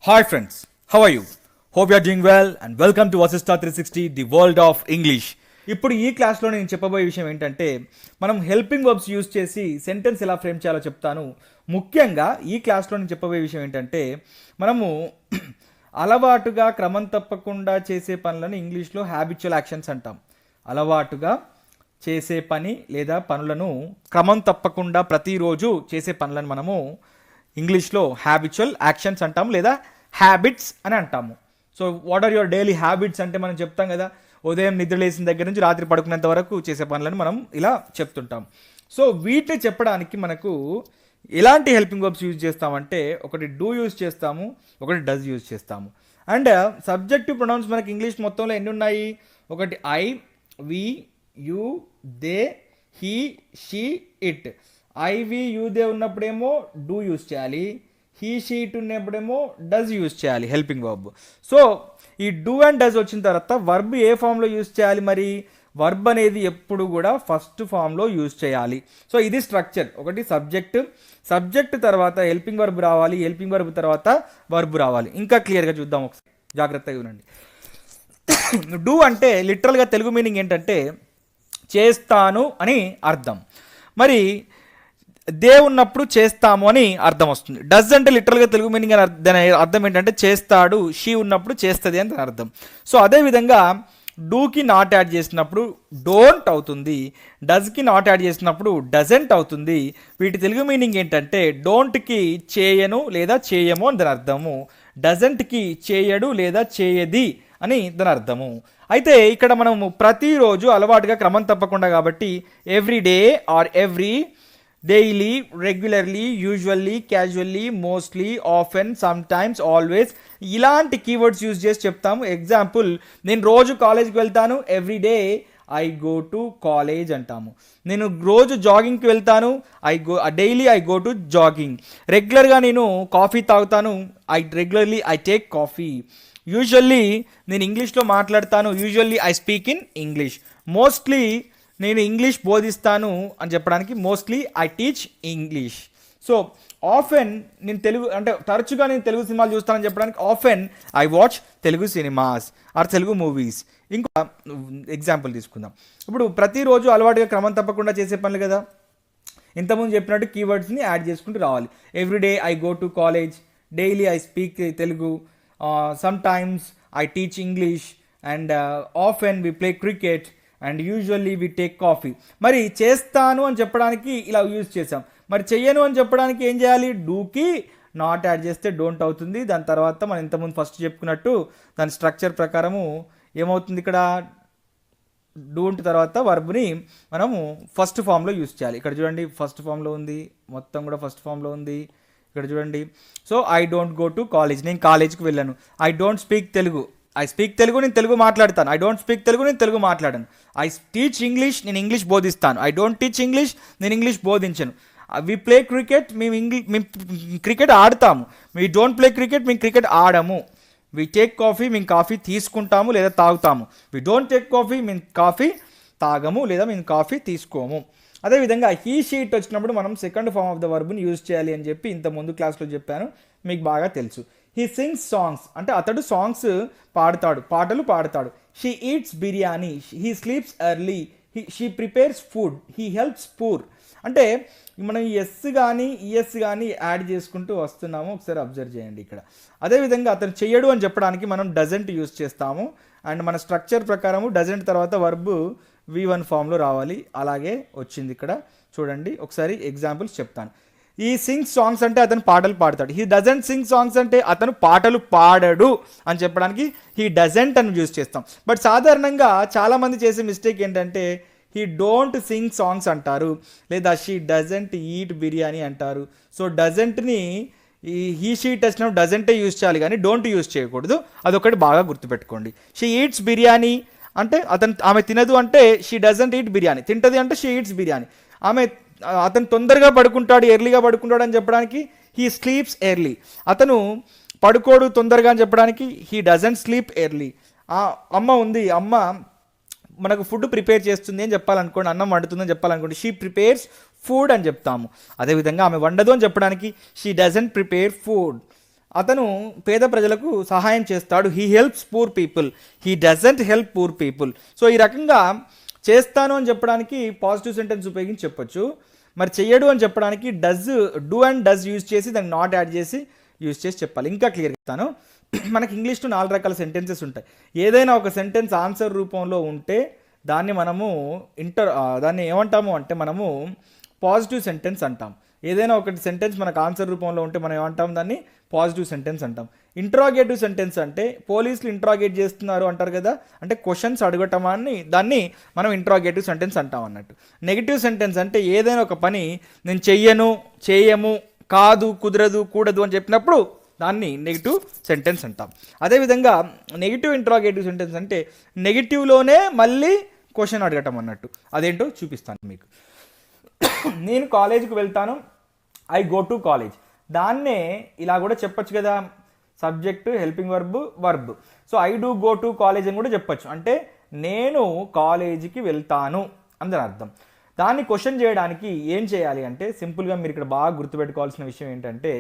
Hi friends, how are you? Hope you are doing well and welcome to Vashista 360, the world of English. ఇప్పుడు ఈ క్లాస్లో నేను చెప్పబోయే విషయం ఏంటంటే మనం హెల్పింగ్ వర్బ్స్ యూజ్ చేసి సెంటెన్స్ ఎలా ఫ్రేమ్ చేయాలో చెప్తాను. ముఖ్యంగా ఈ క్లాస్లో నేను చెప్పబోయే విషయం ఏంటంటే మనము అలవాటుగా క్రమం తప్పకుండా చేసే పనులను ఇంగ్లీష్లో హ్యాబిచువల్ యాక్షన్స్ అంటాం. అలవాటుగా చేసే పని లేదా పనులను క్రమం తప్పకుండా ప్రతిరోజు చేసే పనులను మనము ఇంగ్లీష్లో హ్యాబిచువల్ యాక్షన్స్ అంటాము లేదా హ్యాబిట్స్ అని అంటాము. So what are your daily habits అంటే మనం చెప్తాం కదా, ఉదయం నిద్ర లేచిన దగ్గర నుంచి రాత్రి పడుకునేంత వరకు చేసే పనులను మనం ఇలా చెప్తుంటాం. సో వీటిని చెప్పడానికి మనకు ఎలాంటి హెల్పింగ్ వర్బ్స్ యూజ్ చేస్తామంటే ఒకటి డూ యూజ్ చేస్తాము, ఒకటి డస్ యూజ్ చేస్తాము. అండ్ సబ్జెక్టివ్ ప్రొనౌన్స్ మనకి ఇంగ్లీష్ మొత్తంలో ఎన్ని ఉన్నాయి? ఒకటి I, we, you, they, he, she, it. I, we, you, they ఉన్నప్పుడేమో డూ యూజ్ చేయాలి, హీ, షీ, ఇట్ ఉన్నప్పుడేమో డస్ యూజ్ చేయాలి హెల్పింగ్ వర్బ్. సో ఈ డూ అండ్ డస్ వచ్చిన తర్వాత వర్బ్ ఏ ఫామ్లో యూజ్ చేయాలి? మరి వర్బ్ అనేది ఎప్పుడు కూడా ఫస్ట్ ఫామ్లో యూజ్ చేయాలి. సో ఇది స్ట్రక్చర్. ఒకటి సబ్జెక్ట్ తర్వాత హెల్పింగ్ వర్బ్ రావాలి, హెల్పింగ్ వర్బ్ తర్వాత వర్బ్ రావాలి. ఇంకా క్లియర్గా చూద్దాం, ఒకసారి జాగ్రత్తగా వినండి. డూ అంటే లిటరల్గా తెలుగు మీనింగ్ ఏంటంటే చేస్తాను అని అర్థం. మరి దే ఉన్నప్పుడు చేస్తాము అని అర్థం వస్తుంది. డస్ అంటే లిటరల్గా తెలుగు మీనింగ్ అని అర్థం ఏంటంటే చేస్తాడు, షీ ఉన్నప్పుడు చేస్తుంది అని అర్థం. సో అదేవిధంగా డూకి నాట్ యాడ్ చేసినప్పుడు డోంట్ అవుతుంది, డస్కి నాట్ యాడ్ చేసినప్పుడు డజంట్ అవుతుంది. వీటి తెలుగు మీనింగ్ ఏంటంటే డోంట్కి చేయను లేదా చేయము అని దాని అర్థము, డజంట్కి చేయడు లేదా చేయది అని దాని అర్థము. అయితే ఇక్కడ మనము ప్రతిరోజు అలవాటుగా క్రమం తప్పకుండా కాబట్టి every day or every, daily, regularly, usually, casually, mostly, often, sometimes, always ఇలాంటి కీవర్డ్స్ యూజ్ చేసి చెప్తాము. ఎగ్జాంపుల్, నేను రోజు కాలేజ్కి వెళ్తాను, every day I go to college అంటాము. నేను రోజు జాగింగ్కి వెళ్తాను, daily I go to jogging. రెగ్యులర్గా నేను కాఫీ తాగుతాను, regularly I take coffee. Usually నేను ఇంగ్లీష్లో మాట్లాడతాను, usually I speak in English. Mostly నేను ఇంగ్లీష్ బోధిస్తాను అని చెప్పడానికి mostly I teach English. So often నేను తెలుగు అంటే తరచుగా నేను తెలుగు సినిమాలు చూస్తానని చెప్పడానికి often I watch Telugu cinemas or Telugu movies. ఇంకా ఎగ్జాంపుల్ తీసుకుందాం. ఇప్పుడు ప్రతిరోజు అలవాటుగా క్రమం తప్పకుండా చేసే పనులు కదా, ఇంతకుముందు చెప్పినట్టు కీవర్డ్స్ని యాడ్ చేసుకుంటూ రావాలి. Everyday I go to college, daily I speak Telugu, sometimes I teach English, and often we play cricket, and usually we take coffee. మరి చేస్తాను అని చెప్పడానికి ఇలా యూజ్ చేసాం. మరి చెయ్యను అని చెప్పడానికి ఏం చేయాలి? డూకి నాట్ యాడ్ చేస్తే డోంట్ అవుతుంది. దాని తర్వాత మనం ఇంతకుముందు ఫస్ట్ చెప్పుకున్నట్టు దాని స్ట్రక్చర్ ప్రకారము ఏమవుతుంది? ఇక్కడ డోంట్ తర్వాత వర్బ్ని మనము ఫస్ట్ ఫామ్లో యూజ్ చేయాలి. ఇక్కడ చూడండి ఫస్ట్ ఫామ్లో ఉంది, మొత్తం కూడా ఫస్ట్ ఫామ్లో ఉంది. ఇక్కడ చూడండి, so I don't go to college, నేను కాలేజ్కి వెళ్ళాను. I don't speak Telugu, I speak Telugu, నేను తెలుగు మాట్లాడతాను. ఐ డోంట్ స్పీక్ తెలుగు, నేను తెలుగు మాట్లాడాను. ఐ టీచ్ ఇంగ్లీష్, నేను ఇంగ్లీష్ బోధిస్తాను. ఐ డోంట్ టీచ్ ఇంగ్లీష్, నేను ఇంగ్లీష్ బోధించను. వి ప్లే క్రికెట్, మేము క్రికెట్ ఆడతాము. వీ డోంట్ ప్లే క్రికెట్, మేము క్రికెట్ ఆడము. వి టేక్ కాఫీ, మేము కాఫీ తీసుకుంటాము లేదా తాగుతాము. వి డోంట్ టేక్ కాఫీ, మేము కాఫీ తాగము లేదా మేము కాఫీ తీసుకోము. అదేవిధంగా హీ, షీ, ఇట్ వచ్చినప్పుడు మనం సెకండ్ ఫామ్ ఆఫ్ ద వర్బ్ని యూజ్ చేయాలి అని చెప్పి ఇంత ముందు క్లాస్లో చెప్పాను, మీకు బాగా తెలుసు. హీ సింగ్స్ సాంగ్స్ అంటే అతడు సాంగ్స్ పాడతాడు, పాటలు పాడతాడు. She eats biryani, he sleeps early, she prepares food, he helps poor. అంటే మనం ఎస్ కానీ ఈఎస్ కానీ యాడ్ చేసుకుంటూ వస్తున్నాము, ఒకసారి అబ్జర్వ్ చేయండి ఇక్కడ. అదేవిధంగా అతను చెయ్యడు అని చెప్పడానికి మనం డజంట్ యూజ్ చేస్తాము. అండ్ మన స్ట్రక్చర్ ప్రకారము డజంట్ తర్వాత వర్బ్ V1 ఫామ్లో రావాలి. అలాగే వచ్చింది ఇక్కడ చూడండి. ఒకసారి ఎగ్జాంపుల్స్ చెప్తాను. ఈ సింగ్ సాంగ్స్ అంటే అతను పాటలు పాడతాడు. హీ డజంట్ సింగ్ సాంగ్స్ అంటే అతను పాటలు పాడడు అని చెప్పడానికి హీ డజంట్ అని యూజ్ చేస్తాం. బట్ సాధారణంగా చాలామంది చేసే మిస్టేక్ ఏంటంటే హీ డోంట్ సింగ్ సాంగ్స్ అంటారు, లేదా షీ డజంట్ ఈట్ బిర్యానీ అంటారు. సో డజంట్ని ఈ హీ షీట్ వచ్చినప్పుడు డజంటే యూజ్ చేయాలి కానీ డోంట్ యూజ్ చేయకూడదు. అదొకటి బాగా గుర్తుపెట్టుకోండి. షీ ఈట్స్ బిర్యానీ అంటే ఆమె తినదు అంటే షీ డజంట్ ఈట్ బిర్యానీ, తింటది అంటే షీ ఈట్స్ బిర్యానీ. అతను తొందరగా పడుకుంటాడు, ఎర్లీగా పడుకుంటాడు అని చెప్పడానికి హీ స్లీప్స్ ఎర్లీ. అతను పడుకోడు తొందరగా అని చెప్పడానికి హీ డజంట్ స్లీప్ ఎర్లీ. అమ్మ ఉంది, అమ్మ మనకు ఫుడ్ ప్రిపేర్ చేస్తుంది అని చెప్పాలనుకోండి, అన్నం వండుతుందని చెప్పాలనుకోండి షీ ప్రిపేర్స్ ఫుడ్ అని చెప్తాము. అదేవిధంగా ఆమె వండదు అని చెప్పడానికి షీ డజంట్ ప్రిపేర్ ఫుడ్. అతను పేద ప్రజలకు సహాయం చేస్తాడు. He helps poor people. He doesn't help poor people. So ఈ రకంగా చేస్తాను అని చెప్పడానికి పాజిటివ్ సెంటెన్స్ ఉపయోగించి చెప్పొచ్చు. మరి చెయ్యడు అని చెప్పడానికి డూ అండ్ డస్ యూజ్ చేసి దాన్ని నాట్ యాడ్ చేసి యూజ్ చేసి చెప్పాలి. ఇంకా క్లియర్గా చెప్తాను. మనకి ఇంగ్లీష్లో 4 రకాల సెంటెన్సెస్ ఉంటాయి. ఏదైనా ఒక సెంటెన్స్ ఆన్సర్ రూపంలో ఉంటే దాన్ని మనము దాన్ని ఏమంటాము అంటే మనము పాజిటివ్ సెంటెన్స్ అంటాం. ఏదైనా ఒకటి సెంటెన్స్ మనకు ఆన్సర్ రూపంలో ఉంటే మనం ఏమంటాం, దాన్ని పాజిటివ్ సెంటెన్స్ అంటాం. ఇంట్రాగేటివ్ సెంటెన్స్ అంటే పోలీసులు ఇంట్రాగేట్ చేస్తున్నారు అంటారు కదా, అంటే క్వశ్చన్స్ అడగటం అని దాన్ని మనం ఇంట్రాగేటివ్ సెంటెన్స్ అంటాం అన్నట్టు. నెగిటివ్ సెంటెన్స్ అంటే ఏదైనా ఒక పని నేను చెయ్యను, చేయము, కాదు, కుదరదు, కూడదు అని చెప్పినప్పుడు దాన్ని నెగిటివ్ సెంటెన్స్ అంటాం. అదేవిధంగా నెగిటివ్ ఇంట్రాగేటివ్ సెంటెన్స్ అంటే నెగిటివ్లోనే మళ్ళీ క్వశ్చన్ అడగటం అన్నట్టు. అదేంటో చూపిస్తాను మీకు. నేను కాలేజీకి వెళ్తాను, ఐ గో టు కాలేజ్. దాన్నే ఇలా కూడా చెప్పొచ్చు కదా, subject, helping verb. So I do go to college అని కూడా చెప్పొచ్చు. అంటే నేను కాలేజీకి వెళ్తాను అని అర్థం. దాన్ని క్వశ్చన్ చేయడానికి ఏం చేయాలి అంటే సింపుల్గా మీరు ఇక్కడ బాగా గుర్తుపెట్టుకోవాల్సిన విషయం ఏంటంటే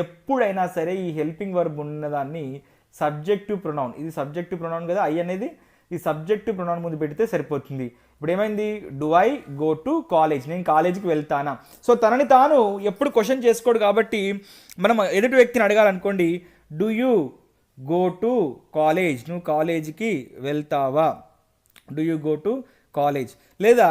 ఎప్పుడైనా సరే ఈ హెల్పింగ్ వర్బ్ ఉన్నదాన్ని సబ్జెక్టివ్ ప్రొనౌన్, ఇది సబ్జెక్టివ్ ప్రొనౌన్ కదా, ఐ అనేది ఈ సబ్జెక్టివ్ ప్రొనౌన్ ముందు పెడితే సరిపోతుంది. ఇప్పుడు ఏమైంది, do I go to college, నేను కాలేజీకి వెళ్తానా. సో తనని తాను ఎప్పుడు క్వశ్చన్ చేసుకోడు కాబట్టి మనం ఎదుటి వ్యక్తిని అడగాలనుకోండి, do you go to college, నువ్వు కాలేజీకి వెళ్తావా, do you go to college. లేదా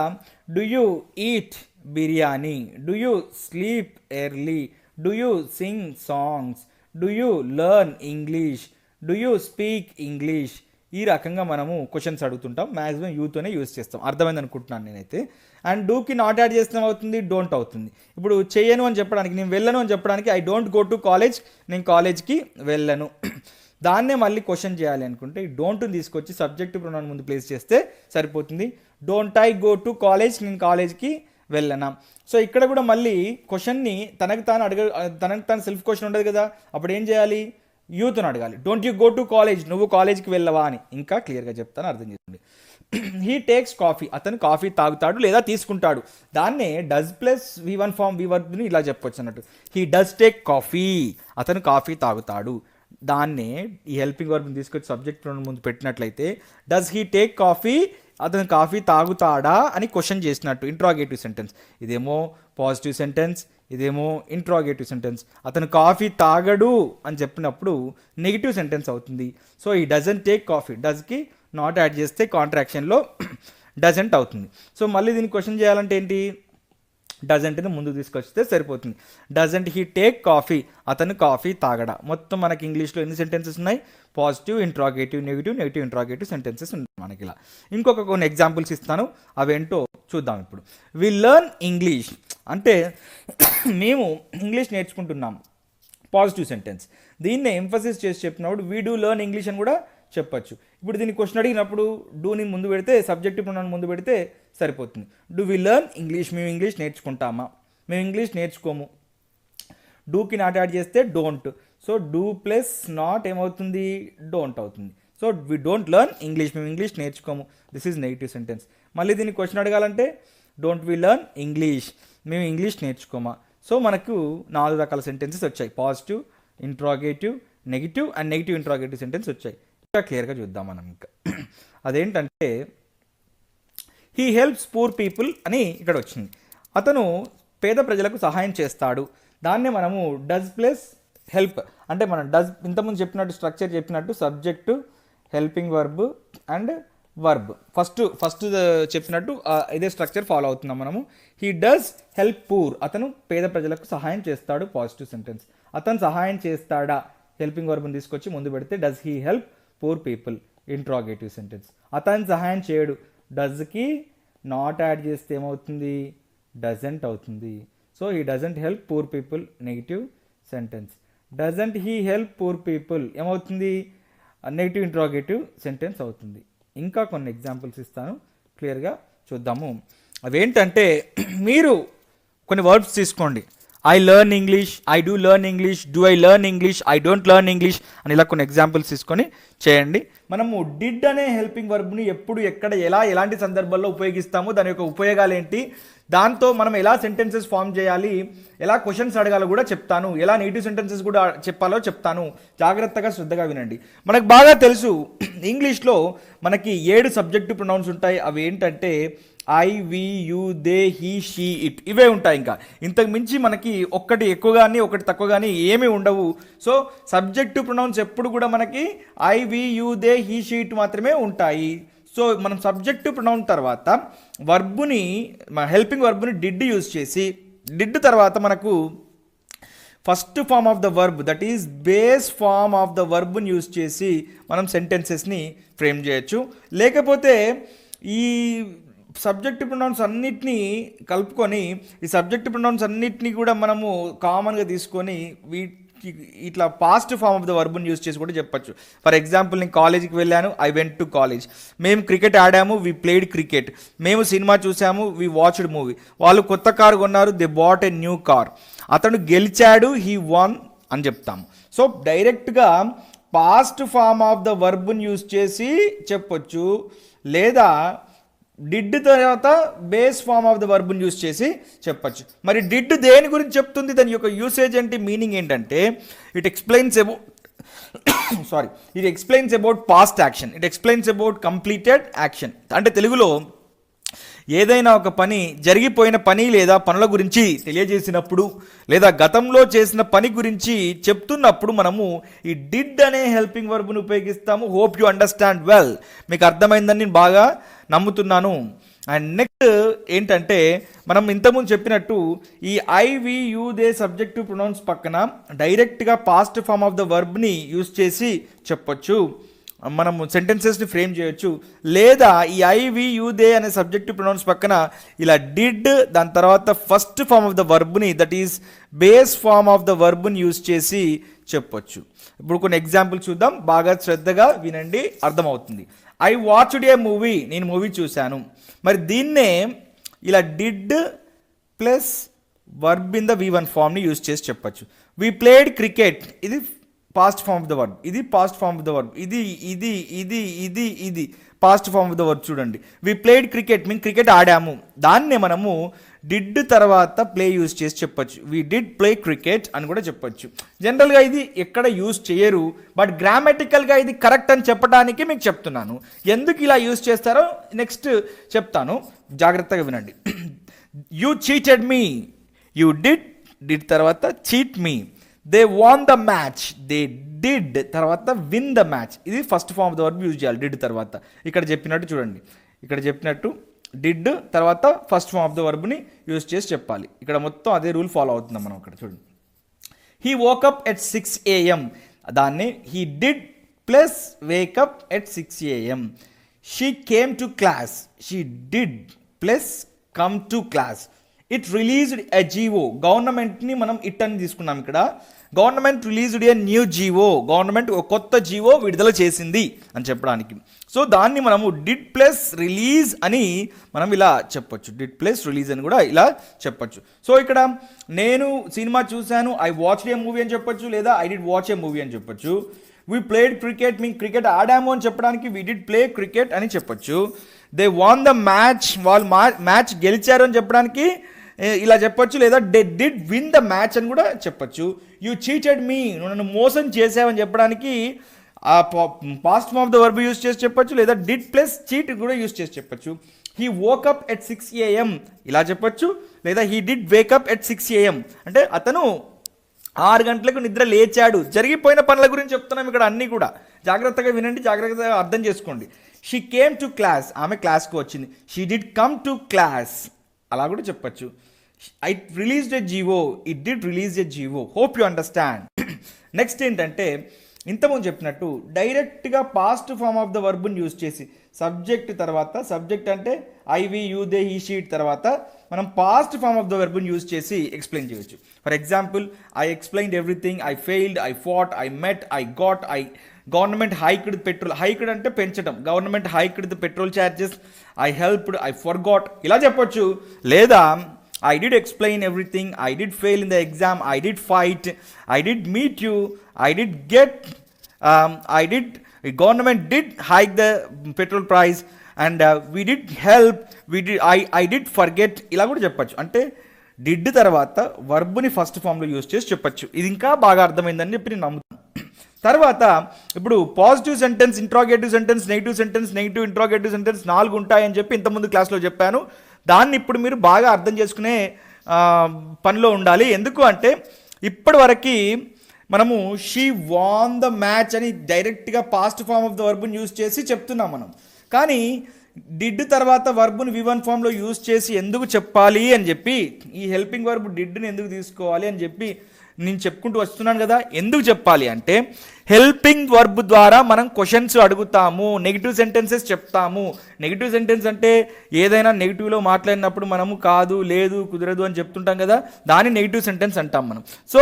do you eat biryani, do you sleep early, do you sing songs, do you learn English, do you speak English. ఈ రకంగా మనము క్వశ్చన్స్ అడుగుతుంటాం. మ్యాక్సిమం యూతోనే use చేస్తాం. అర్థమైంది అనుకుంటున్నాను నేనైతే. అండ్ డూకి నాట్ యాడ్ చేస్తే అవుతుంది, డోంట్ అవుతుంది. ఇప్పుడు చేయను అని చెప్పడానికి, నేను వెళ్ళను అని చెప్పడానికి I don't go to college, నేను కాలేజ్కి వెళ్ళను. దాన్నే మళ్ళీ క్వశ్చన్ చేయాలి అనుకుంటే ఈ డోంట్ని తీసుకొచ్చి సబ్జెక్టివ్ ప్రొనౌన్ ముందు ప్లేస్ చేస్తే సరిపోతుంది. Don't I go to college, నేను కాలేజ్కి వెళ్ళనా. సో ఇక్కడ కూడా మళ్ళీ క్వశ్చన్ని తనకు తాను సెల్ఫ్ క్వశ్చన్ ఉండదు కదా, అప్పుడు ఏం చేయాలి, యూత్ని అడగాలి. Don't you go to college, నువ్వు కాలేజ్కి వెళ్ళవా అని. ఇంకా క్లియర్గా చెప్తాను, అర్థం చేసుకోండి. హీ టేక్స్ కాఫీ, అతను కాఫీ తాగుతాడు లేదా తీసుకుంటాడు. దాన్నే డస్ ప్లస్ V1 ఫామ్ వర్బ్ని ఇలా చెప్పొచ్చు అన్నట్టు. హీ డస్ టేక్ కాఫీ, అతను కాఫీ తాగుతాడు. దాన్నే ఈ హెల్పింగ్ వర్బ్ని తీసుకొచ్చి సబ్జెక్ట్ ప్రొనౌన్ ముందు పెట్టినట్లయితే డస్ హీ టేక్ కాఫీ, అతను కాఫీ తాగుతాడా అని క్వశ్చన్ చేసినట్టు, ఇంట్రాగేటివ్ సెంటెన్స్. ఇదేమో పాజిటివ్ సెంటెన్స్, ఇదేమో ఇంట్రాగేటివ్ సెంటెన్స్. అతను కాఫీ తాగడు అని చెప్పినప్పుడు నెగిటివ్ సెంటెన్స్ అవుతుంది. సో ఈ doesn't take coffee, డస్కి not add చేస్తే కాంట్రాక్షన్లో డజంట్ అవుతుంది. సో మళ్ళీ దీన్ని క్వశ్చన్ చేయాలంటే ఏంటి, డజంట్ని ముందు తీసుకొస్తే సరిపోతుంది. డజంట్ హీ టేక్ కాఫీ, అతను కాఫీ తాగడా. మొత్తం మనకి ఇంగ్లీష్లో ఎన్ని సెంటెన్సెస్ ఉన్నాయి, positive, interrogative, negative interrogative sentences ఉన్నాయి మనకి ఇలా. ఇంకొక కొన్ని ఎగ్జాంపుల్స్ ఇస్తాను, అవేంటో చూద్దాం ఇప్పుడు. వి లెర్న్ ఇంగ్లీష్ అంటే మేము ఇంగ్లీష్ నేర్చుకుంటున్నాం, పాజిటివ్ సెంటెన్స్. దీన్నే ఎంఫసిస్ చేసి చెప్పినప్పుడు వీ డూ లెర్న్ ఇంగ్లీష్ అని కూడా చెప్పచ్చు. ఇప్పుడు దీన్ని క్వశ్చన్ అడిగినప్పుడు డూని ముందు పెడితే, సబ్జెక్టివ్ ప్రొనౌన్ ముందు పెడితే సరిపోతుంది. డూ వి లెర్న్ ఇంగ్లీష్, మేము ఇంగ్లీష్ నేర్చుకుంటామా, మేము ఇంగ్లీష్ నేర్చుకోము. డూకి నాట్ యాడ్ చేస్తే don't. So do plus not ఏమవుతుంది, డోంట్ అవుతుంది. So we don't learn English, మేము ఇంగ్లీష్ నేర్చుకోము. This is negative sentence. మళ్ళీ దీన్ని క్వశ్చన్ అడగాలంటే డోంట్ వి లెర్న్ ఇంగ్లీష్, మేము ఇంగ్లీష్ నేర్చుకోమా. సో మనకు 4 రకాల సెంటెన్సెస్ వచ్చాయి, positive, interrogative, negative and negative interrogative sentence వచ్చాయి. ఇంకా క్లియర్గా చూద్దాం మనం. ఇంకా అదేంటంటే హీ హెల్ప్స్ పూర్ పీపుల్ అని ఇక్కడ వచ్చింది. అతను పేద ప్రజలకు సహాయం చేస్తాడు. దాన్నే మనము డస్ ప్లస్ హెల్ప్ అంటే మనం డస్ ఇంతకుముందు చెప్పినట్టు స్ట్రక్చర్ చెప్పినట్టు subject, helping verb and verb. First చెప్పినట్టు ఇదే స్ట్రక్చర్ ఫాలో అవుతున్నాం మనము. హీ డస్ హెల్ప్ పూర్, అతను పేద ప్రజలకు సహాయం చేస్తాడు, పాజిటివ్ సెంటెన్స్. అతను సహాయం చేస్తాడా, హెల్పింగ్ వర్బ్ని తీసుకొచ్చి ముందు పెడితే does he help poor people, interrogative sentence. అతను సహాయం చేయడు, డస్కి నాట్ యాడ్ చేస్తే ఏమవుతుంది, డజంట్ అవుతుంది. So he doesn't help poor people, negative sentence. Doesn't he help poor people ఏమవుతుంది, నెగిటివ్ ఇంట్రాగేటివ్ సెంటెన్స్ అవుతుంది. ఇంకా కొన్ని ఎగ్జాంపుల్స్ ఇస్తాను, క్లియర్గా చూద్దాము. అవేంటంటే మీరు కొన్ని వర్బ్స్ తీసుకోండి, I learn English, I do learn English, do I learn English, I don't learn English అని ఇలా కొన్ని ఎగ్జాంపుల్స్ తీసుకొని చేయండి. మనము డిడ్ అనే హెల్పింగ్ వర్బ్ని ఎప్పుడు ఎక్కడ ఎలాంటి సందర్భాల్లో ఉపయోగిస్తాము, దాని యొక్క ఉపయోగాలు ఏంటి, దాంతో మనం ఎలా సెంటెన్సెస్ ఫామ్ చేయాలి, ఎలా క్వశ్చన్స్ అడగాలో కూడా చెప్తాను, ఎలా నెగిటివ్ సెంటెన్సెస్ కూడా చెప్పాలో చెప్తాను. జాగ్రత్తగా శ్రద్ధగా వినండి. మనకు బాగా తెలుసు ఇంగ్లీష్లో మనకి 7 సబ్జెక్టివ్ ప్రొనౌన్స్ ఉంటాయి. అవి ఏంటంటే I, we, you, they, he, she, it, ఇవే ఉంటాయి. ఇంకా ఇంతకు మించి మనకి ఒకటి ఎక్కువ కానీ ఒకటి తక్కువ కానీ ఏమీ ఉండవు. సో సబ్జెక్టివ్ ప్రొనౌన్స్ ఎప్పుడు కూడా మనకి I, we, you, they, he, she, it మాత్రమే ఉంటాయి. సో మనం సబ్జెక్టివ్ ప్రొనౌన్ తర్వాత వర్బుని, హెల్పింగ్ వర్బుని డిడ్ యూజ్ చేసి, డిడ్ తర్వాత మనకు first form of the verb, that is base form of the వర్బ్ని యూజ్ చేసి మనం సెంటెన్సెస్ని ఫ్రేమ్ చేయొచ్చు. లేకపోతే ఈ సబ్జెక్టివ్ ప్రొనౌన్స్ అన్నిటినీ కలుపుకొని, ఈ సబ్జెక్టివ్ ప్రొనౌన్స్ అన్నిటినీ కూడా మనము కామన్గా తీసుకొని ఇట్లా పాస్ట్ ఫామ్ ఆఫ్ ద వర్బ్ని యూజ్ చేసి కూడా చెప్పచ్చు. ఫర్ ఎగ్జాంపుల్, నేను కాలేజీకి వెళ్ళాను, ఐ వెంట్ టు కాలేజ్. మేము క్రికెట్ ఆడాము, వి ప్లేడ్ క్రికెట్. మేము సినిమా చూసాము, వి వాచ్డ్ మూవీ. వాళ్ళు కొత్త కారు కొన్నారు, they bought a new car. అతను గెలిచాడు, హీ వన్ అని చెప్తాము. సో డైరెక్ట్గా పాస్ట్ ఫామ్ ఆఫ్ ద వర్బ్ని యూజ్ చేసి చెప్పొచ్చు, లేదా డిడ్ తర్వాత బేస్ ఫామ్ ఆఫ్ ద వర్బ్ని యూజ్ చేసి చెప్పచ్చు. మరి డిడ్ దేని గురించి చెప్తుంది, దాని యొక్క యూసేజ్ ఏంటి, మీనింగ్ ఏంటంటే it explains about past action, it explains about completed action. అంటే తెలుగులో ఏదైనా ఒక పని, జరిగిపోయిన పని లేదా పనుల గురించి తెలియజేసినప్పుడు, లేదా గతంలో చేసిన పని గురించి చెప్తున్నప్పుడు మనము ఈ డిడ్ అనే హెల్పింగ్ వర్బ్ను ఉపయోగిస్తాము. Hope you understand well. మీకు అర్థమైందని నేను బాగా నమ్ముతున్నాను. అండ్ నెక్స్ట్ ఏంటంటే, మనం ఇంతకుముందు చెప్పినట్టు ఈ I, we, you, they subjective pronouns పక్కన డైరెక్ట్గా పాస్ట్ ఫామ్ ఆఫ్ ద వర్బ్ని యూజ్ చేసి చెప్పొచ్చు, మనము సెంటెన్సెస్ని ఫ్రేమ్ చేయొచ్చు. లేదా ఈ ఐ, వి, యూ, దే అనే సబ్జెక్టివ్ ప్రొనౌన్స్ పక్కన ఇలా డిడ్, దాని తర్వాత ఫస్ట్ ఫామ్ ఆఫ్ ద వర్బ్ని, that is base form of the వర్బ్ని యూజ్ చేసి చెప్పొచ్చు. ఇప్పుడు కొన్ని ఎగ్జాంపుల్ చూద్దాం, బాగా శ్రద్ధగా వినండి, అర్థమవుతుంది. ఐ వాచ్డ్ ఏ మూవీ, నేను మూవీ చూశాను. మరి దీన్నే ఇలా did plus verb in the V1 ఫామ్ని యూజ్ చేసి చెప్పచ్చు. వి ప్లేడ్ క్రికెట్, ఇది past form of the verb, ఇది past form of the verb, ఇది ఇది ఇది ఇది ఇది past form of the verb. చూడండి, వి ప్లేడ్ క్రికెట్, మేము క్రికెట్ ఆడాము. దాన్నే మనము డిడ్ తర్వాత ప్లే యూజ్ చేసి చెప్పచ్చు. వి డిడ్ ప్లే క్రికెట్ అని కూడా చెప్పచ్చు. జనరల్గా ఇది ఎక్కడ యూజ్ చేయరు, బట్ గ్రామటికల్గా ఇది కరెక్ట్ అని చెప్పడానికి మీకు చెప్తున్నాను. ఎందుకు ఇలా యూజ్ చేస్తారో నెక్స్ట్ చెప్తాను, జాగ్రత్తగా వినండి. You cheated me, you did తర్వాత cheat me. They won the match, they did తర్వాత విన్ ద మ్యాచ్. ఇది first form of the verb use చేయాలి డిడ్ తర్వాత. ఇక్కడ చెప్పినట్టు చూడండి, ఇక్కడ చెప్పినట్టు డిడ్ తర్వాత ఫస్ట్ ఫామ్ ఆఫ్ ద వర్బ్ని యూజ్ చేసి చెప్పాలి. ఇక్కడ మొత్తం అదే రూల్ ఫాలో అవుతున్నాం మనం. అక్కడ చూడండి, హీ వోకప్ ఎట్ 6 AM, దాన్ని he did plus wake up at 6 AM. She came to class, she did plus come to class. It released a GO, గవర్నమెంట్ని మనం ఇట్ అని తీసుకున్నాం. ఇక్కడ government released a new GO, government ఒక కొత్త GO విడుదల చేసింది అని చెప్పడానికి. సో దాన్ని మనము డిడ్ ప్లస్ రిలీజ్ అని మనం ఇలా చెప్పొచ్చు, డిడ్ ప్లస్ రిలీజ్ అని కూడా ఇలా చెప్పొచ్చు. సో ఇక్కడ నేను సినిమా చూశాను, ఐ వాచ్డ్ ఏ మూవీ అని చెప్పొచ్చు, లేదా I did watch A movie అని చెప్పొచ్చు. వీ ప్లేడ్ క్రికెట్, మేము క్రికెట్ ఆడాము అని చెప్పడానికి వీ డిడ్ ప్లే క్రికెట్ అని చెప్పొచ్చు. దే వాన్ ద మ్యాచ్, వాళ్ళు మ్యాచ్ గెలిచారు అని చెప్పడానికి ఇలా చెప్పొచ్చు, లేదా they did win the match అని కూడా చెప్పొచ్చు. యూ చీటెడ్ మీ, నువ్వు నన్ను మోసం చేసావని చెప్పడానికి past form of the verb use చేసి చెప్పొచ్చు, లేదా డిడ్ ప్లస్ చీట్ కూడా యూజ్ చేసి చెప్పొచ్చు. హీ వోకప్ ఎట్ 6 AM ఇలా చెప్పొచ్చు, లేదా he did wake up at 6 AM అంటే అతను 6 గంటలకు నిద్ర లేచాడు. జరిగిపోయిన పనుల గురించి చెప్తున్నాం ఇక్కడ అన్నీ కూడా. జాగ్రత్తగా వినండి, జాగ్రత్తగా అర్థం చేసుకోండి. షీ కేమ్ టు క్లాస్, ఆమె క్లాస్కి వచ్చింది. She did come to class అలా కూడా చెప్పచ్చు. I released a GO, it did release a GO. Hope you understand. Next ఏంటంటే, ఇంతకుముందు చెప్పినట్టు డైరెక్ట్గా పాస్ట్ ఫామ్ ఆఫ్ ద వర్బ్ని యూజ్ చేసి సబ్జెక్ట్ తర్వాత, సబ్జెక్ట్ అంటే I, we, you, they, he, she, it తర్వాత మనం పాస్ట్ ఫామ్ ఆఫ్ ద వర్బ్ని యూజ్ చేసి ఎక్స్ప్లెయిన్ చేయొచ్చు. For example, I explained everything, I failed, I fought, I met, I got, government hiked petrol, hiked అంటే పెంచడం, government hiked the petrol charges, I helped, I forgot ఇలా చెప్పొచ్చు. లేదా I did explain everything, I did fail in the exam, I did fight, I did meet you, I did get, I did, government did hike the petrol price, and we did help, we did, I did forget, ఇలా కూడా చెప్పచ్చు. అంటే did తర్వాత వర్బ్ని first ఫామ్లో use చేసి చెప్పచ్చు. ఇది ఇంకా బాగా అర్థమైందని చెప్పి నేను నమ్ముతాను. తర్వాత ఇప్పుడు positive sentence, interrogative sentence, negative sentence, negative interrogative sentence 4 ఉంటాయని చెప్పి ఇంతకుముందు క్లాస్లో చెప్పాను. దాన్ని ఇప్పుడు మీరు బాగా అర్థం చేసుకునే పనిలో ఉండాలి. ఎందుకు అంటే ఇప్పటి వరకు మనము షీ వాన్ ద మ్యాచ్ అని డైరెక్ట్గా పాస్ట్ ఫామ్ ఆఫ్ ద వర్బ్ని యూజ్ చేసి చెప్తున్నాం మనం. కానీ డిడ్ తర్వాత వర్బ్ని V1 ఫామ్లో యూజ్ చేసి ఎందుకు చెప్పాలి అని చెప్పి, ఈ హెల్పింగ్ వర్బ్ డిడ్ని ఎందుకు తీసుకోవాలి అని చెప్పి నేను చెప్పుకుంటూ వస్తున్నాను కదా. ఎందుకు చెప్పాలి అంటే హెల్పింగ్ వర్బ్ ద్వారా మనం క్వశ్చన్స్ అడుగుతాము, నెగిటివ్ సెంటెన్సెస్ చెప్తాము. నెగిటివ్ సెంటెన్స్ అంటే ఏదైనా నెగిటివ్లో మాట్లాడినప్పుడు మనము కాదు, లేదు, కుదరదు అని చెప్తుంటాం కదా, దాన్ని నెగిటివ్ సెంటెన్స్ అంటాం మనం. సో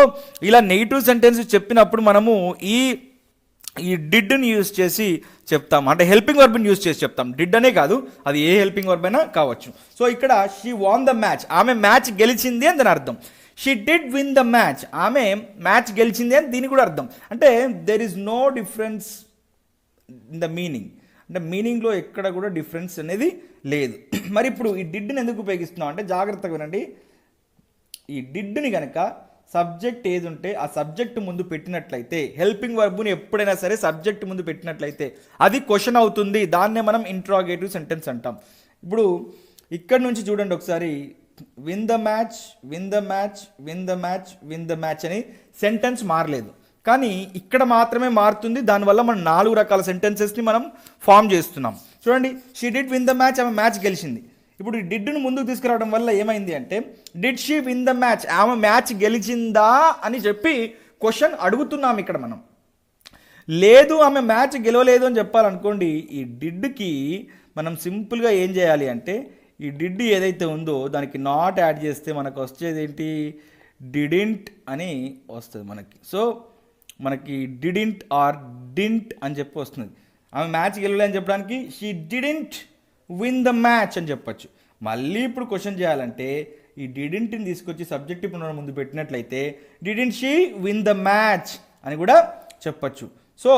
ఇలా నెగిటివ్ సెంటెన్స్ చెప్పినప్పుడు మనము ఈ డిడ్ని యూజ్ చేసి చెప్తాం, అంటే హెల్పింగ్ వర్బ్ని యూజ్ చేసి చెప్తాం. డిడ్ అనే కాదు, అది ఏ హెల్పింగ్ వర్బ్ అయినా కావచ్చు. సో ఇక్కడ షీ వాన్ ద మ్యాచ్, ఆమె మ్యాచ్ గెలిచింది అని దాని అర్థం. She did win the match, ఆమె మ్యాచ్ గెలిచింది అని దీని కూడా అర్థం. అంటే there is no difference in the meaning, అంటే మీనింగ్లో ఎక్కడ కూడా డిఫరెన్స్ అనేది లేదు. మరి ఇప్పుడు ఈ డిడ్ని ఎందుకు ఉపయోగిస్తున్నాం అంటే జాగ్రత్తగా వినండి. ఈ డిడ్ని కనుక సబ్జెక్ట్ ఏది ఉంటే ఆ సబ్జెక్ట్ ముందు పెట్టినట్లయితే, హెల్పింగ్ వర్బ్ని ఎప్పుడైనా సరే సబ్జెక్ట్ ముందు పెట్టినట్లయితే అది క్వశ్చన్ అవుతుంది. దాన్నే మనం ఇంట్రాగేటివ్ సెంటెన్స్ అంటాం. ఇప్పుడు ఇక్కడ నుంచి చూడండి ఒకసారి, win the match, win the match, win the match, win the match అని సెంటెన్స్ మారలేదు, కానీ ఇక్కడ మాత్రమే మారుతుంది. దానివల్ల మనం 4 రకాల సెంటెన్సెస్ని మనం ఫామ్ చేస్తున్నాం. చూడండి, she did win the match, ఆమె మ్యాచ్ గెలిచింది. ఇప్పుడు ఈ డిడ్ను ముందుకు తీసుకురావడం వల్ల ఏమైంది అంటే did she win the match, ఆమె మ్యాచ్ గెలిచిందా అని చెప్పి క్వశ్చన్ అడుగుతున్నాం ఇక్కడ మనం. లేదు, ఆమె మ్యాచ్ గెలవలేదు అని చెప్పాలనుకోండి, ఈ డిడ్కి మనం సింపుల్గా ఏం చేయాలి అంటే ఈ డిడ్ ఏదైతే ఉందో దానికి నాట్ యాడ్ చేస్తే మనకు వచ్చేది ఏంటి, డిడింట్ అని వస్తుంది మనకి. సో మనకి డిడింట్ ఆర్ డింట్ అని చెప్పి వస్తుంది. ఆమె మ్యాచ్ గెలవలేదు అని చెప్పడానికి she didn't win the match అని చెప్పచ్చు. మళ్ళీ ఇప్పుడు క్వశ్చన్ చేయాలంటే ఈ డిడింట్ని తీసుకొచ్చి సబ్జెక్టివ్ ప్రొనౌన్ ముందు పెట్టినట్లయితే didn't she win the match అని కూడా చెప్పచ్చు. సో